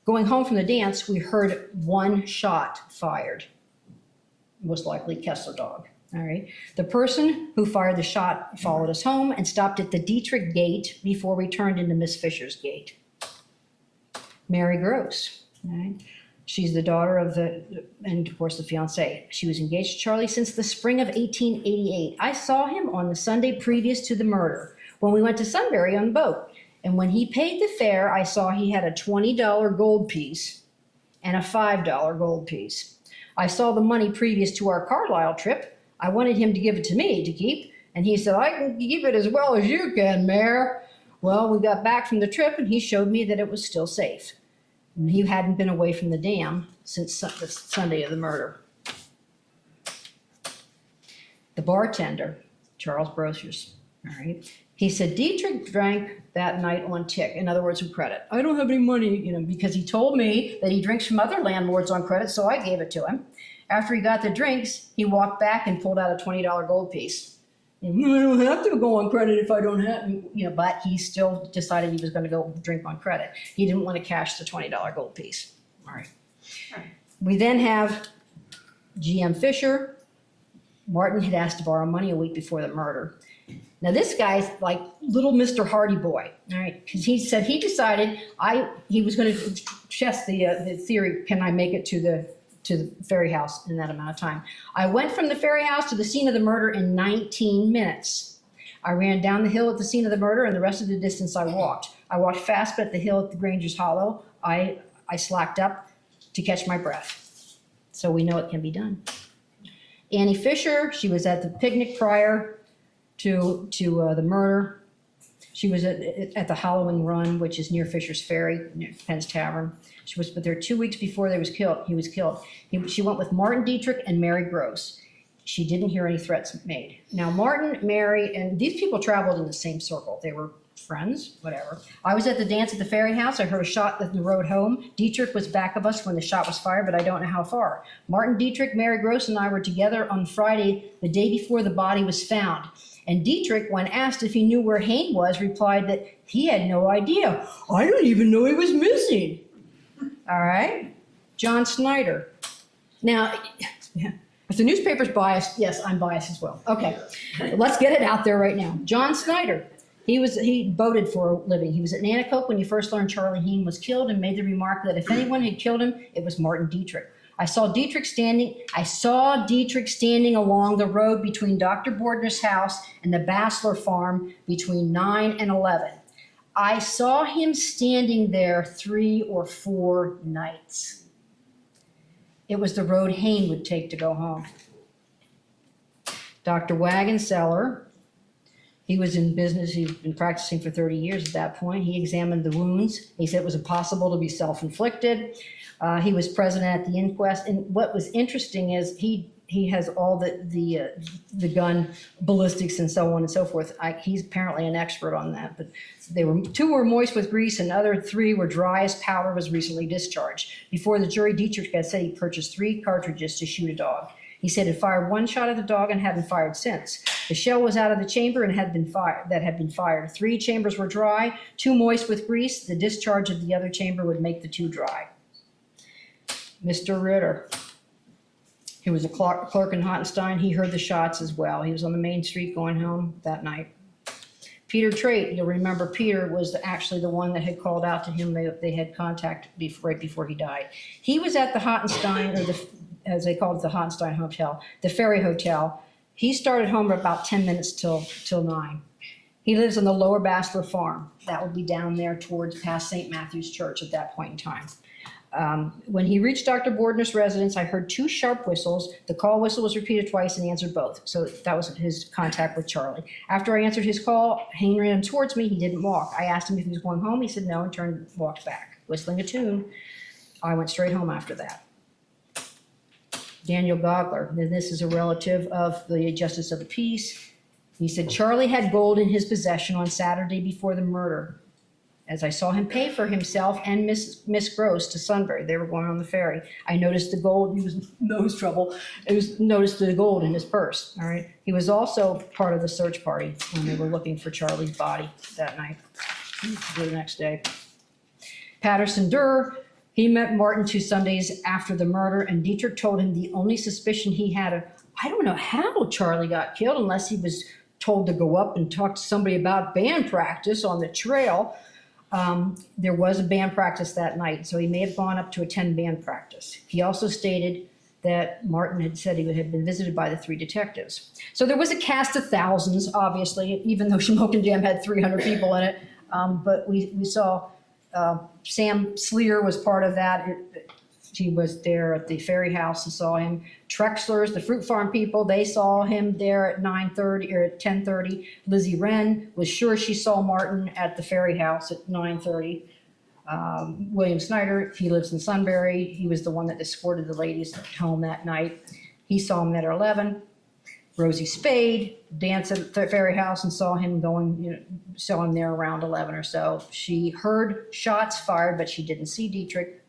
going home from the dance, we heard one shot fired. Most likely Kessler dog. All right. The person who fired the shot followed us home and stopped at the Dietrich gate before we turned into Miss Fisher's gate. Mary Gross. All right. She's the daughter of and of course the fiance. She was engaged to Charley since the spring of 1888. I saw him on the Sunday previous to the murder when we went to Sunbury on the boat. And when he paid the fare, I saw he had a $20 gold piece and a $5 gold piece. I saw the money previous to our Carlisle trip. I wanted him to give it to me to keep, and he said, I can keep it as well as you can, Mayor. Well, we got back from the trip, and he showed me that it was still safe. And he hadn't been away from the dam since the Sunday of the murder. The bartender, Charles Brocious, all right, he said Dietrich drank that night on tick, in other words, with credit. I don't have any money, because he told me that he drinks from other landlords on credit, so I gave it to him. After he got the drinks, he walked back and pulled out a $20 gold piece. I don't have to go on credit if I don't have, but he still decided he was going to go drink on credit. He didn't want to cash the $20 gold piece. All right. We then have G.M. Fisher. Martin had asked to borrow money a week before the murder. Now this guy's like little Mr. Hardy Boy, all right? Because he said he decided he was going to test the theory, can I make it to the ferry house in that amount of time. I went from the ferry house to the scene of the murder in 19 minutes. I ran down the hill at the scene of the murder, and the rest of the distance I walked. I walked fast, but at the hill at the Granger's Hollow, I slacked up to catch my breath. So we know it can be done. Annie Fisher, she was at the picnic prior to the murder. She was at the Halloween Run, which is near Fisher's Ferry, near Penn's Tavern. She was there 2 weeks before he was killed. She went with Martin Dietrich and Mary Gross. She didn't hear any threats made. Now, Martin, Mary, and these people traveled in the same circle. They were friends, whatever. I was at the dance at the ferry house. I heard a shot on the road home. Dietrich was back of us when the shot was fired, but I don't know how far. Martin Dietrich, Mary Gross, and I were together on Friday, the day before the body was found. And Dietrich, when asked if he knew where Hane was, replied that he had no idea. I don't even know he was missing. All right. John Snyder. Now, if the newspaper's biased, yes, I'm biased as well. Okay, let's get it out there right now. John Snyder. He boated for a living. He was at Nanticoke when he first learned Charley Hane was killed and made the remark that if anyone had killed him, it was Martin Dietrich. I saw Dietrich standing along the road between Dr. Bordner's house and the Bassler farm between 9 and 11. I saw him standing there 3 or 4 nights. It was the road Hane would take to go home. Dr. Wagenseller, he was in business. He'd been practicing for 30 years at that point. He examined the wounds. He said it was impossible to be self-inflicted. He was present at the inquest. And what was interesting is he has all the gun ballistics and so on and so forth. He's apparently an expert on that. But 2 were moist with grease, and other 3 were dry as powder was recently discharged. Before the jury, Dietrich had said he purchased 3 cartridges to shoot a dog. He said he fired 1 shot at the dog and hadn't fired since. The shell was out of the chamber and had been fired. 3 chambers were dry, 2 moist with grease. The discharge of the other chamber would make the 2 dry. Mr. Ritter, he was a clerk in Hottenstein. He heard the shots as well. He was on the main street going home that night. Peter Trait, you'll remember Peter was actually the one that had called out to him. They had contact right before he died. He was at the Hottenstein, or as they called it, the Hottenstein Hotel, the Ferry Hotel. He started home at about 10 minutes till 9. He lives on the Lower Bassler Farm. That would be down there towards past St. Matthew's Church at that point in time. When he reached Dr. Bordner's residence, I heard 2 sharp whistles. The call whistle was repeated twice and he answered both. So that was his contact with Charley. After I answered his call, Hane ran towards me. He didn't walk. I asked him if he was going home. He said no and walked back, whistling a tune. I went straight home after that. Daniel Gogler, and this is a relative of the Justice of the Peace. He said, Charley had gold in his possession on Saturday before the murder. As I saw him pay for himself and Miss Gross to Sunbury, they were going on the ferry. I noticed the gold. He was in nose trouble. Noticed the gold in his purse. All right. He was also part of the search party when they were looking for Charley's body that night, the next day. Patterson Durr, he met Martin 2 Sundays after the murder, and Dietrich told him the only suspicion he had of, I don't know how Charley got killed unless he was told to go up and talk to somebody about band practice on the trail. There was a band practice that night, so he may have gone up to attend band practice. He also stated that Martin had said he had been visited by the 3 detectives. So there was a cast of thousands, obviously, even though Shamokin Dam had 300 people in it. But we saw Sam Sleer was part of that. He was there at the ferry house and saw him. Trexler's, the fruit farm people, they saw him there at 9:30 or at 10:30. Lizzie Wren was sure she saw Martin at the ferry house at 9:30. William Snyder, he lives in Sunbury. He was the one that escorted the ladies home that night. He saw him at 11. Rosie Spade danced at the ferry house and saw him saw him there around 11 or so. She heard shots fired, but she didn't see Dietrich.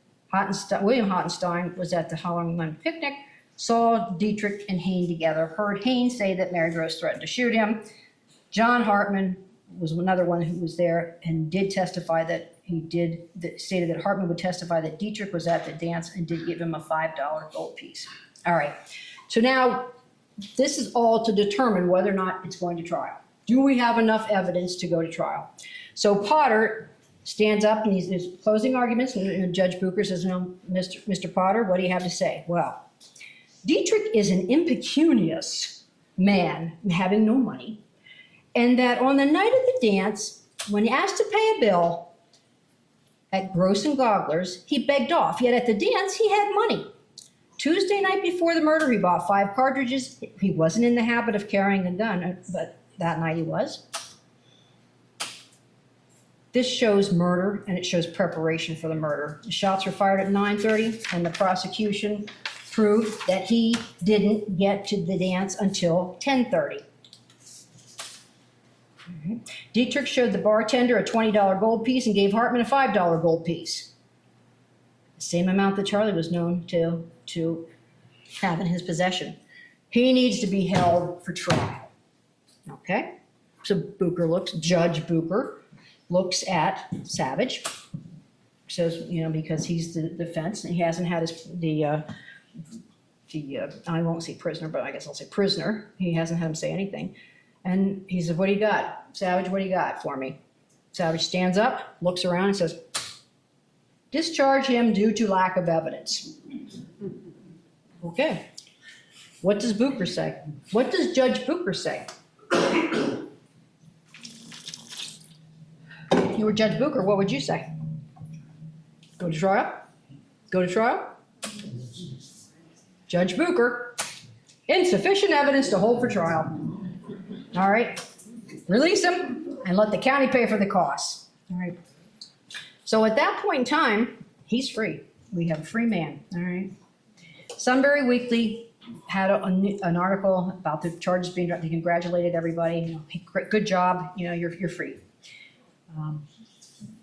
William Hottenstein was at the Halloween Lemon picnic, saw Dietrich and Hane together, heard Hane say that Mary Gross threatened to shoot him. John Hartman was another one who was there and did testify stated that Hartman would testify that Dietrich was at the dance and did give him a $5 gold piece. All right, so now this is all to determine whether or not it's going to trial. Do we have enough evidence to go to trial? So Potter stands up and he's closing arguments, and Judge Booker says, no, Mr. Potter, what do you have to say? Well, Dietrich is an impecunious man having no money, and that on the night of the dance, when he asked to pay a bill at Gross and Gogler's, he begged off, yet at the dance, he had money. Tuesday night before the murder, he bought 5 cartridges. He wasn't in the habit of carrying a gun, but that night he was. This shows murder, and it shows preparation for the murder. The shots were fired at 9:30, and the prosecution proved that he didn't get to the dance until 10:30. Dietrich showed the bartender a $20 gold piece and gave Hartman a $5 gold piece. The same amount that Charley was known to have in his possession. He needs to be held for trial. Okay? So Judge Booker looks at Savage, says, because he's the defense and he hasn't had I won't say prisoner, but I guess I'll say prisoner. He hasn't had him say anything. And he said, what do you got? Savage, what do you got for me? Savage stands up, looks around and says, discharge him due to lack of evidence. Okay. What does Booker say? What does Judge Booker say? If you were Judge Booker, what would you say? Go to trial? Go to trial? Judge Booker, insufficient evidence to hold for trial. All right, release him and let the county pay for the costs. All right. So at that point in time, he's free. We have a free man. All right. Sunbury Weekly had an article about the charges being dropped. They congratulated everybody. Good job. You're free.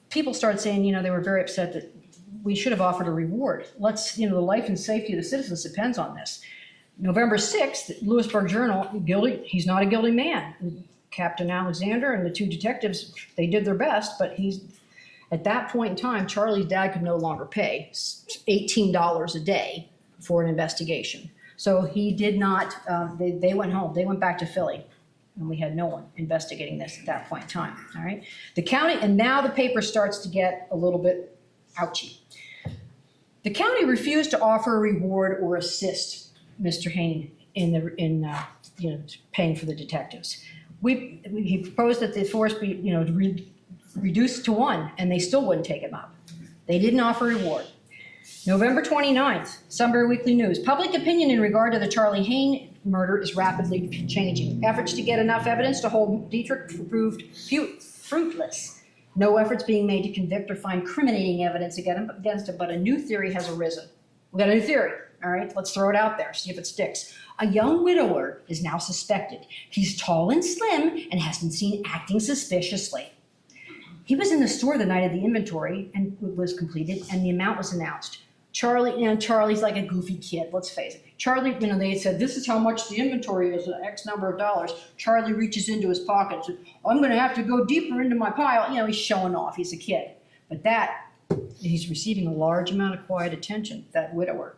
People started saying, they were very upset that we should have offered a reward. The life and safety of the citizens depends on this. November 6th, Lewisburg Journal, guilty. He's not a guilty man. Captain Alexander and the 2 detectives, they did their best, but at that point in time, Charlie's dad could no longer pay $18 a day for an investigation. So he did not, they went home. They went back to Philly. And we had no one investigating this at that point in time, all right? The county, and now the paper starts to get a little bit ouchy. The county refused to offer a reward or assist Mr. Hane in paying for the detectives. He proposed that the force be, reduced to 1, and they still wouldn't take him up. They didn't offer a reward. November 29th, Sunbury Weekly News. Public opinion in regard to the Charley Hane murder is rapidly changing. Efforts to get enough evidence to hold Dietrich proved fruitless. No efforts being made to convict or find incriminating evidence against him, but a new theory has arisen. We got a new theory, all right? Let's throw it out there, see if it sticks. A young widower is now suspected. He's tall and slim and has been seen acting suspiciously. He was in the store the night of the inventory and was completed, and the amount was announced. Charley's like a goofy kid, let's face it. Charley, they said, this is how much the inventory is, X number of dollars. Charley reaches into his pocket and says, I'm going to have to go deeper into my pile. He's showing off, he's a kid. But he's receiving a large amount of quiet attention, that widower.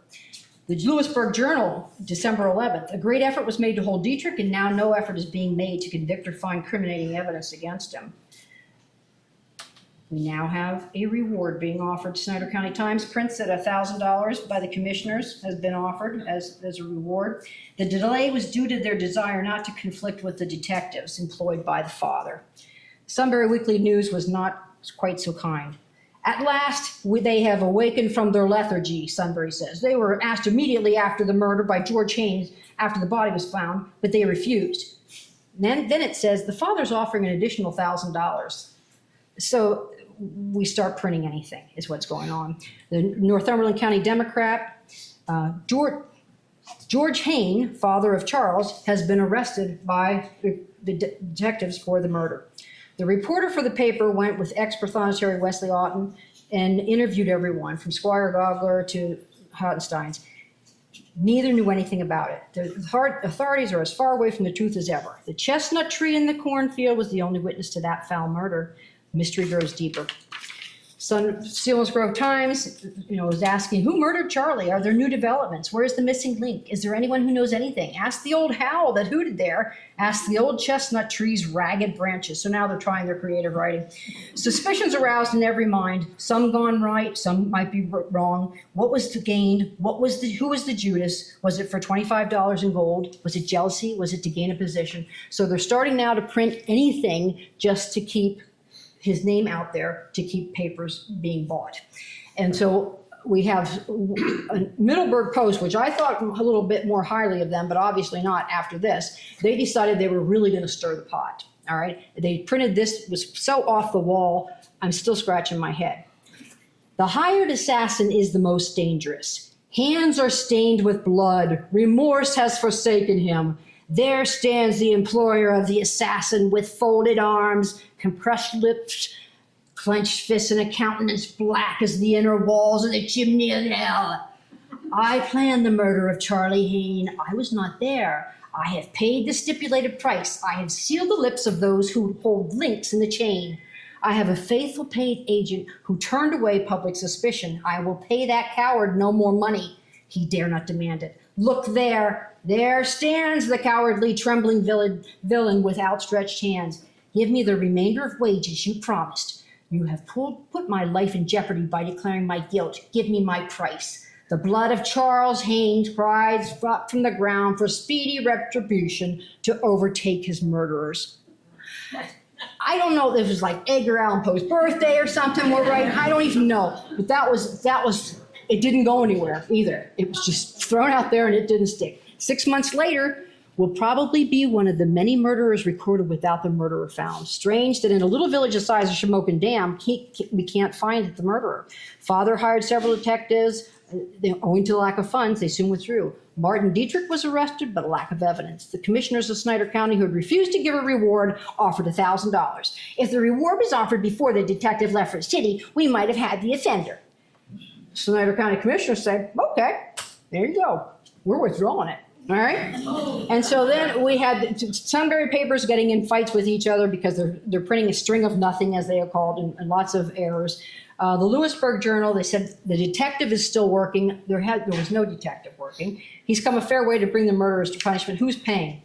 The Lewisburg Journal, December 11th, a great effort was made to hold Dietrich, and now no effort is being made to convict or find incriminating evidence against him. We now have a reward being offered. Snyder County Times prints at $1,000 by the commissioners has been offered as a reward. The delay was due to their desire not to conflict with the detectives employed by the father. Sunbury Weekly News was not quite so kind. At last, they have awakened from their lethargy, Sunbury says. They were asked immediately after the murder by George Hane after the body was found, but they refused. Then it says the father's offering an additional $1,000. So we start printing anything is what's going on. The Northumberland County Democrat, George Hane, father of Charles, has been arrested by the detectives for the murder. The reporter for the paper went with ex-prothonotary Wesley Otten and interviewed everyone from Squire Gogler to Hottensteins. Neither knew anything about it. The authorities are as far away from the truth as ever. The chestnut tree in the cornfield was the only witness to that foul murder. Mystery grows deeper. Selinsgrove Times, was asking, who murdered Charley? Are there new developments? Where's the missing link? Is there anyone who knows anything? Ask the old howl that hooted there. Ask the old chestnut tree's ragged branches. So now they're trying their creative writing. Suspicions aroused in every mind. Some gone right, some might be wrong. What was the gain? Who was the Judas? Was it for $25 in gold? Was it jealousy? Was it to gain a position? So they're starting now to print anything just to keep his name out there, to keep papers being bought. And so we have a Middleburg Post, which I thought a little bit more highly of them, but obviously not after this. They decided they were really going to stir the pot, all right? They printed this, was so off the wall, I'm still scratching my head. The hired assassin is the most dangerous. Hands are stained with blood. Remorse has forsaken him. There stands the employer of the assassin with folded arms, compressed lips, clenched fists, and a countenance black as the inner walls of the chimney of hell. I planned the murder of Charley Hane. I was not there. I have paid the stipulated price. I have sealed the lips of those who hold links in the chain. I have a faithful paid agent who turned away public suspicion. I will pay that coward no more money. He dare not demand it. Look there. There stands the cowardly, trembling villain with outstretched hands. Give me the remainder of wages you promised. You have put my life in jeopardy by declaring my guilt. Give me my price. The blood of Charles Hane cries up from the ground for speedy retribution to overtake his murderers. I don't know if it was like Edgar Allan Poe's birthday or something we're writing. I don't even know. But that was it didn't go anywhere either. It was just thrown out there and it didn't stick. 6 months later, will probably be one of the many murderers recorded without the murderer found. Strange that in a little village the size of Shamokin Dam, we can't find the murderer. Father hired several detectives. Owing to the lack of funds, they soon withdrew. Martin Dietrich was arrested, but a lack of evidence. The commissioners of Snyder County, who had refused to give a reward, offered $1,000. If the reward was offered before the detective left for the city, we might have had the offender. Snyder County commissioners said, okay, there you go. We're withdrawing it. All right. And so then we had Sunbury papers getting in fights with each other because they're printing a string of nothing, as they are called, and lots of errors. The Lewisburg Journal, they said the detective is still working. There was no detective working. He's come a fair way to bring the murderers to punishment. Who's paying?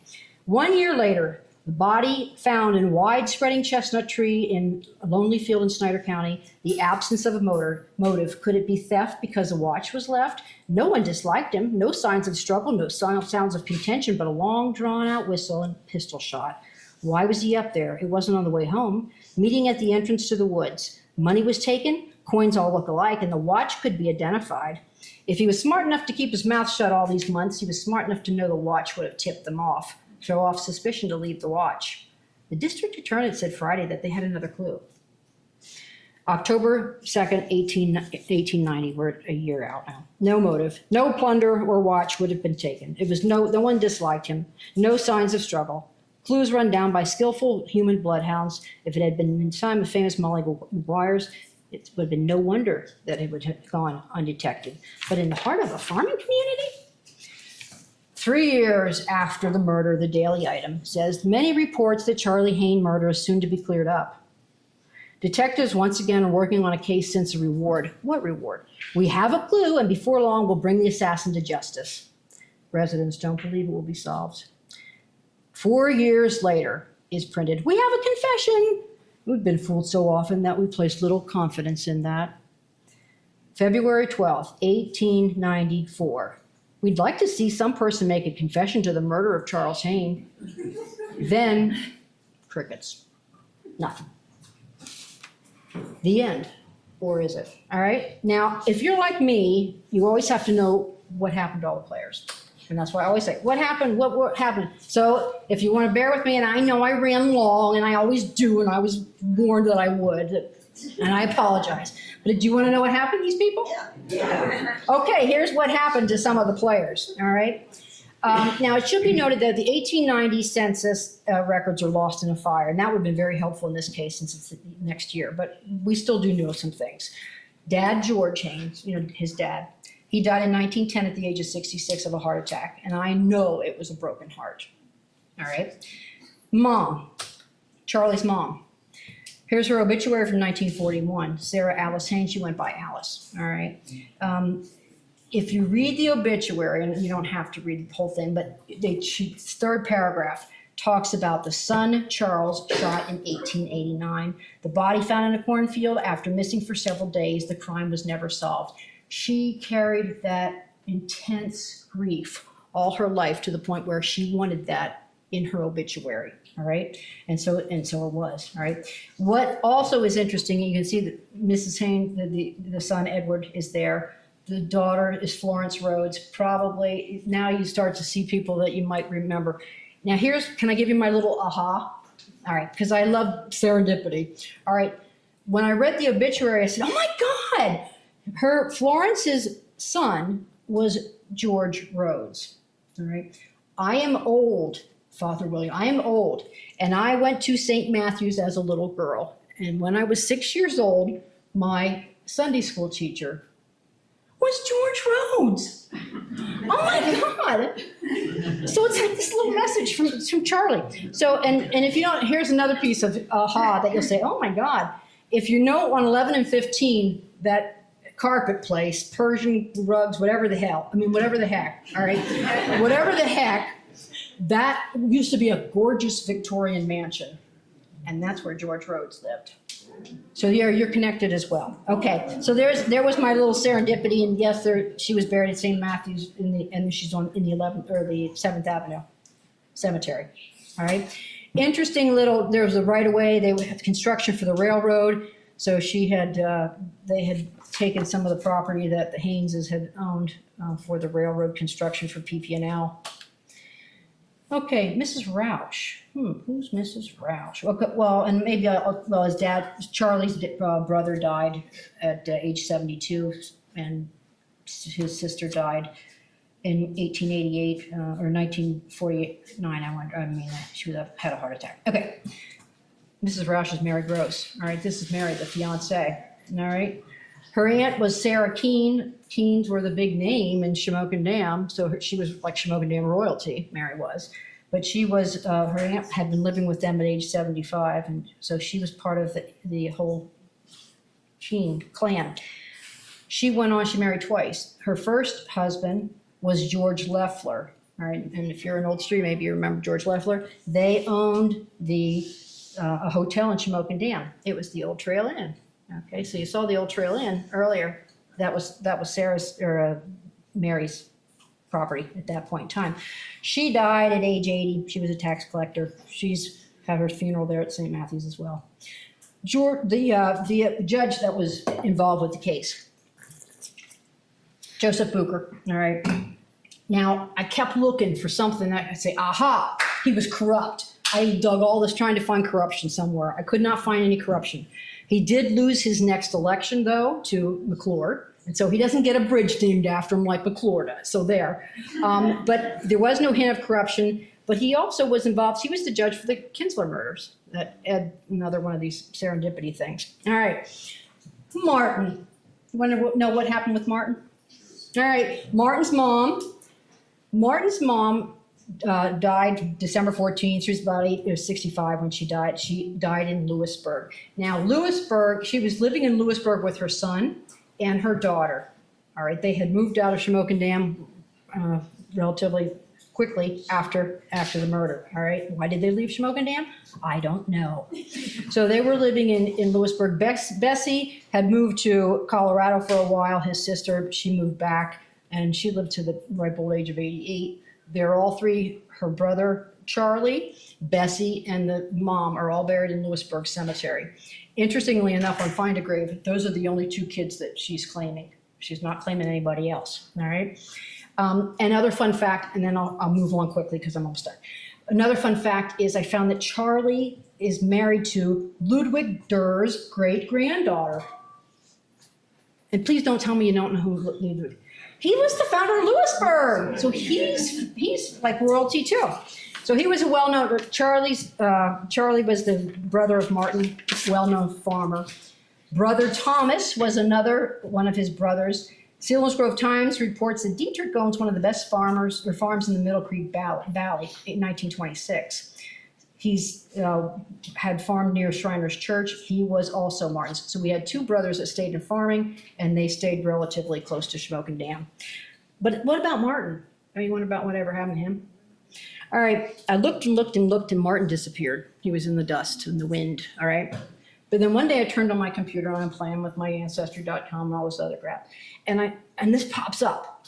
1 year later, the body found in wide-spreading chestnut tree in a lonely field in Snyder County, the absence of a motive. Could it be theft because a watch was left? No one disliked him. No signs of struggle, no sounds of contention, but a long, drawn-out whistle and pistol shot. Why was he up there? It wasn't on the way home. Meeting at the entrance to the woods. Money was taken. coins all look alike, and the watch could be identified. If he was smart enough to keep his mouth shut all these months, he was smart enough to know the watch would have tipped them off, throw off suspicion to leave the watch. The district attorney said Friday that they had another clue. October 2nd, 1890, we're a year out now. No motive, no plunder or watch would have been taken. It was no one disliked him, no signs of struggle. Clues run down by skillful human bloodhounds. If it had been in time of famous Molly Maguire's, it would have been no wonder that it would have gone undetected. But in the heart of a farming community? 3 years after the murder, the Daily Item says, many reports that Charley Hane murder is soon to be cleared up. Detectives once again are working on a case since a reward. What reward? We have a clue, and before long we'll bring the assassin to justice. Residents don't believe it will be solved. 4 years later is printed. We have a confession. We've been fooled so often that we place little confidence in that. February 12th, 1894. We'd like to see some person make a confession to the murder of Charles Hane. Then, crickets. Nothing. The end. Or is it? All right? Now, if you're like me, you always have to know what happened to all the players. And that's why I always say, what happened? What happened? So if you want to bear with me, and I know I ran long, and I always do, and I was warned that I would, and I apologize. But do you want to know what happened to these people? Yeah. Okay, here's what happened to some of the players, all right? Now, it should be noted that the 1890 census records are lost in a fire, and that would have been very helpful in this case since it's the next year, but we still do know some things. Dad, George Hane, his dad, he died in 1910 at the age of 66 of a heart attack, and I know it was a broken heart, all right? Mom, Charley's mom. Here's her obituary from 1941. Sarah Alice Hane, she went by Alice, all right? If you read the obituary, and you don't have to read the whole thing, but third paragraph talks about the son, Charles, shot in 1889. The body found in a cornfield after missing for several days. The crime was never solved. She carried that intense grief all her life to the point where she wanted that in her obituary, all right? And so it was, all right? What also is interesting, you can see that Mrs. Hane, the son, Edward, is there. The daughter is Florence Rhodes. Probably now you start to see people that you might remember. Now can I give you my little aha? All right, because I love serendipity. All right, when I read the obituary, I said, oh my God, Florence's son was George Rhodes. All right, I am old, Father William, I am old. And I went to St. Matthew's as a little girl. And when I was 6 years old, my Sunday school teacher was George Rhodes. Oh my God. So it's like this little message from Charley. So, and if you don't, here's another piece of aha that you'll say, oh my God. If you know on 11 and 15, that carpet place, Persian rugs, whatever the heck, all right? Whatever the heck, that used to be a gorgeous Victorian mansion. And that's where George Rhodes lived. So here you're connected as well. Okay, so there was my little serendipity, and yes, she was buried at St. Matthew's and she's in the 11th or the 7th Avenue Cemetery. All right, interesting little. There was a right of way. They had construction for the railroad, so they had taken some of the property that the Hayneses had owned for the railroad construction for PP&L. Okay, Mrs. Roush. Who's Mrs. Roush? Okay, well, and maybe, his dad, Charley's brother died at age 72, and his sister died in 1888 or 1949. She had a heart attack. Okay, Mrs. Roush is Mary Gross. All right, this is Mary, the fiance. All right, her aunt was Sarah Keene. Keenes were the big name in Shamokin Dam, so she was like Shamokin Dam royalty, Mary was. But she was, her aunt had been living with them at age 75, and so she was part of the whole Keene clan. She married twice. Her first husband was George Leffler, all right? And if you're an old street, maybe you remember George Leffler. They owned a hotel in Shamokin Dam. It was the Old Trail Inn. Okay, so you saw the Old Trail Inn earlier. That was Sarah's or Mary's property at that point in time. She died at age 80. She was a tax collector. She's had her funeral there at St. Matthew's as well. the judge that was involved with the case, Joseph Booker, all right? Now, I kept looking for something that I'd say, aha, he was corrupt. I dug all this trying to find corruption somewhere. I could not find any corruption. He did lose his next election, though, to McClure. And so he doesn't get a bridge named after him like McClure does. So there. But there was no hint of corruption. But he also was involved. He was the judge for the Kinsler murders. Another one of these serendipity things. All right. Martin. You want to know what happened with Martin? All right. Martin's mom died December 14th. She was 65 when she died. She died in Lewisburg. Now, Lewisburg, she was living in Lewisburg with her son and her daughter. All right. They had moved out of Shamokin Dam relatively quickly after the murder. All right. Why did they leave Shamokin Dam? I don't know. So they were living in Lewisburg. Bessie had moved to Colorado for a while. His sister, she moved back, and she lived to the ripe old age of 88. They're all three, her brother, Charley, Bessie, and the mom are all buried in Lewisburg Cemetery. Interestingly enough, on Find a Grave, those are the only two kids that she's claiming. She's not claiming anybody else, all right? Another fun fact, and then I'll move on quickly because I'm almost done. Another fun fact is I found that Charley is married to Ludwig Durr's great-granddaughter. And please don't tell me you don't know who Ludwig. He was the founder of Lewisburg, so he's like royalty too. So he was a well-known. Charley was the brother of Martin, well-known farmer. Brother Thomas was another one of his brothers. Selinsgrove Times reports that Dietrich owns one of the best farms in the Middle Creek Valley in 1926. He's had farmed near Shriners Church. He was also Martin's. So we had two brothers that stayed in farming, and they stayed relatively close to Shamokin Dam. But what about Martin? I mean, what about whatever happened to him? All right, I looked and looked and looked, and Martin disappeared. He was in the dust and the wind, all right? But then one day I turned on my computer, and I'm playing with my Ancestry.com and all this other crap. And this pops up.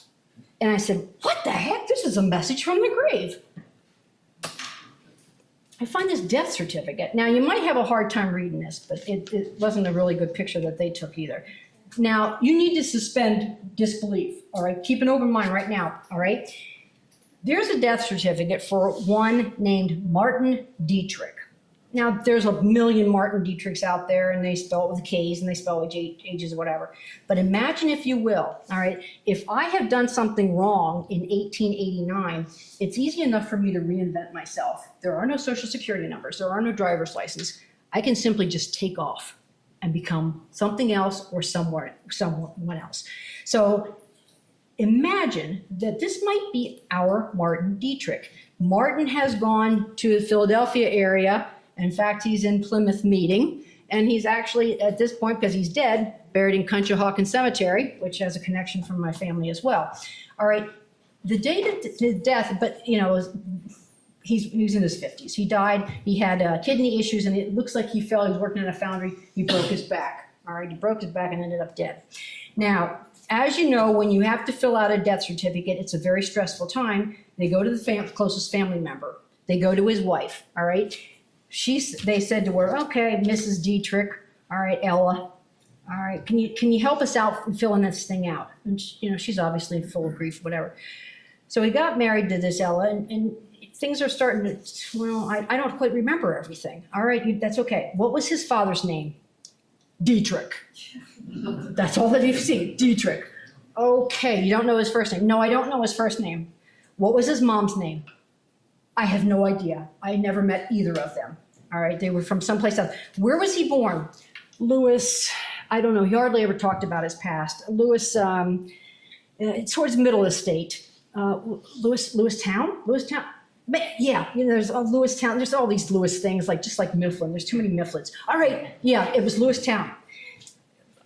And I said, what the heck? This is a message from the grave. I find this death certificate. Now, you might have a hard time reading this, but it wasn't a really good picture that they took either. Now, you need to suspend disbelief, all right? Keep an open mind right now, all right? There's a death certificate for one named Martin Dietrich. Now, there's a million Martin Dietrichs out there, and they spell it with K's and they spell with H's or whatever. But imagine, if you will, all right, if I have done something wrong in 1889, it's easy enough for me to reinvent myself. There are no social security numbers. There are no driver's license. I can simply just take off and become something else or someone else. So imagine that this might be our Martin Dietrich. Martin has gone to the Philadelphia area. In fact, he's in Plymouth meeting, and he's actually, at this point, because he's dead, buried in Conshohocken Cemetery, which has a connection from my family as well. All right, the date of his death, but you know, he's in his 50s. He died. He had kidney issues, and it looks like he fell. He was working in a foundry. He broke his back. All right, he broke his back and ended up dead. Now, as you know, when you have to fill out a death certificate, it's a very stressful time. They go to the closest family member. They go to his wife. All right. They said to her, okay, Mrs. Dietrich, all right, Ella, all right, can you help us out filling this thing out? And she's obviously full of grief, whatever. So he got married to this Ella, and things are starting to, well, I don't quite remember everything. All right, that's okay. What was his father's name? Dietrich. That's all that you've seen, Dietrich. Okay, you don't know his first name. No, I don't know his first name. What was his mom's name? I have no idea. I never met either of them. All right, they were from someplace else. Where was he born? Lewis, I don't know. He hardly ever talked about his past. Lewis, towards middle of the state. Lewistown? Yeah, there's Lewistown. There's all these Lewis things, just like Mifflin. There's too many Mifflins. All right, yeah, it was Lewistown.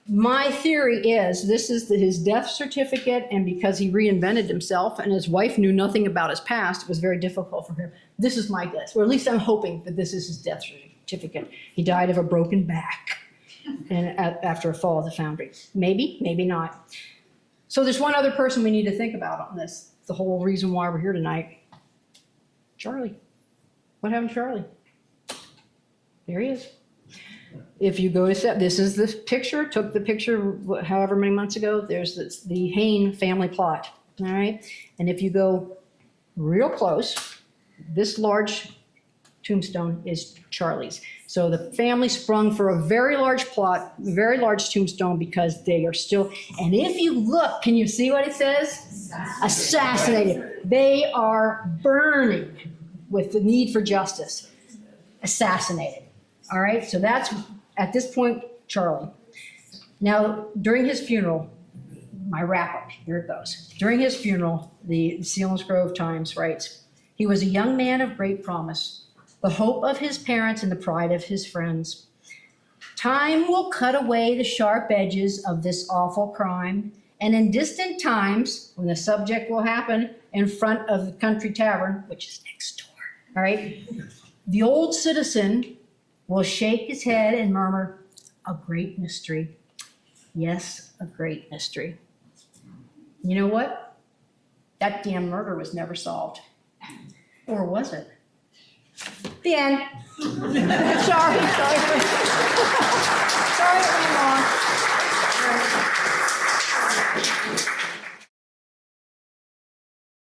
My theory is this is his death certificate, and because he reinvented himself and his wife knew nothing about his past, it was very difficult for him. This is my guess, or at least I'm hoping that this is his death certificate. He died of a broken back and after a fall of the foundry. Maybe, maybe not. So there's one other person we need to think about on this. It's the whole reason why we're here tonight. Charley. What happened to Charley? There he is. If you go to, this is the picture, took the picture however many months ago, there's the Hane family plot, all right? And if you go real close, this large tombstone is Charley's. So the family sprung for a very large plot, very large tombstone, because they are still, and if you look, can you see what it says? Assassinated. They are burning with the need for justice. Assassinated. All right, so that's, at this point, Charley. Now, during his funeral, my wrap-up, here it goes. During his funeral, the Selinsgrove Times writes, "He was a young man of great promise, the hope of his parents and the pride of his friends. Time will cut away the sharp edges of this awful crime, and in distant times, when the subject will happen in front of the country tavern," which is next door, all right, "the old citizen will shake his head and murmur, 'A great mystery.' Yes, a great mystery." You know what? That damn murder was never solved. Or was it? The end. Sorry. Sorry it went long.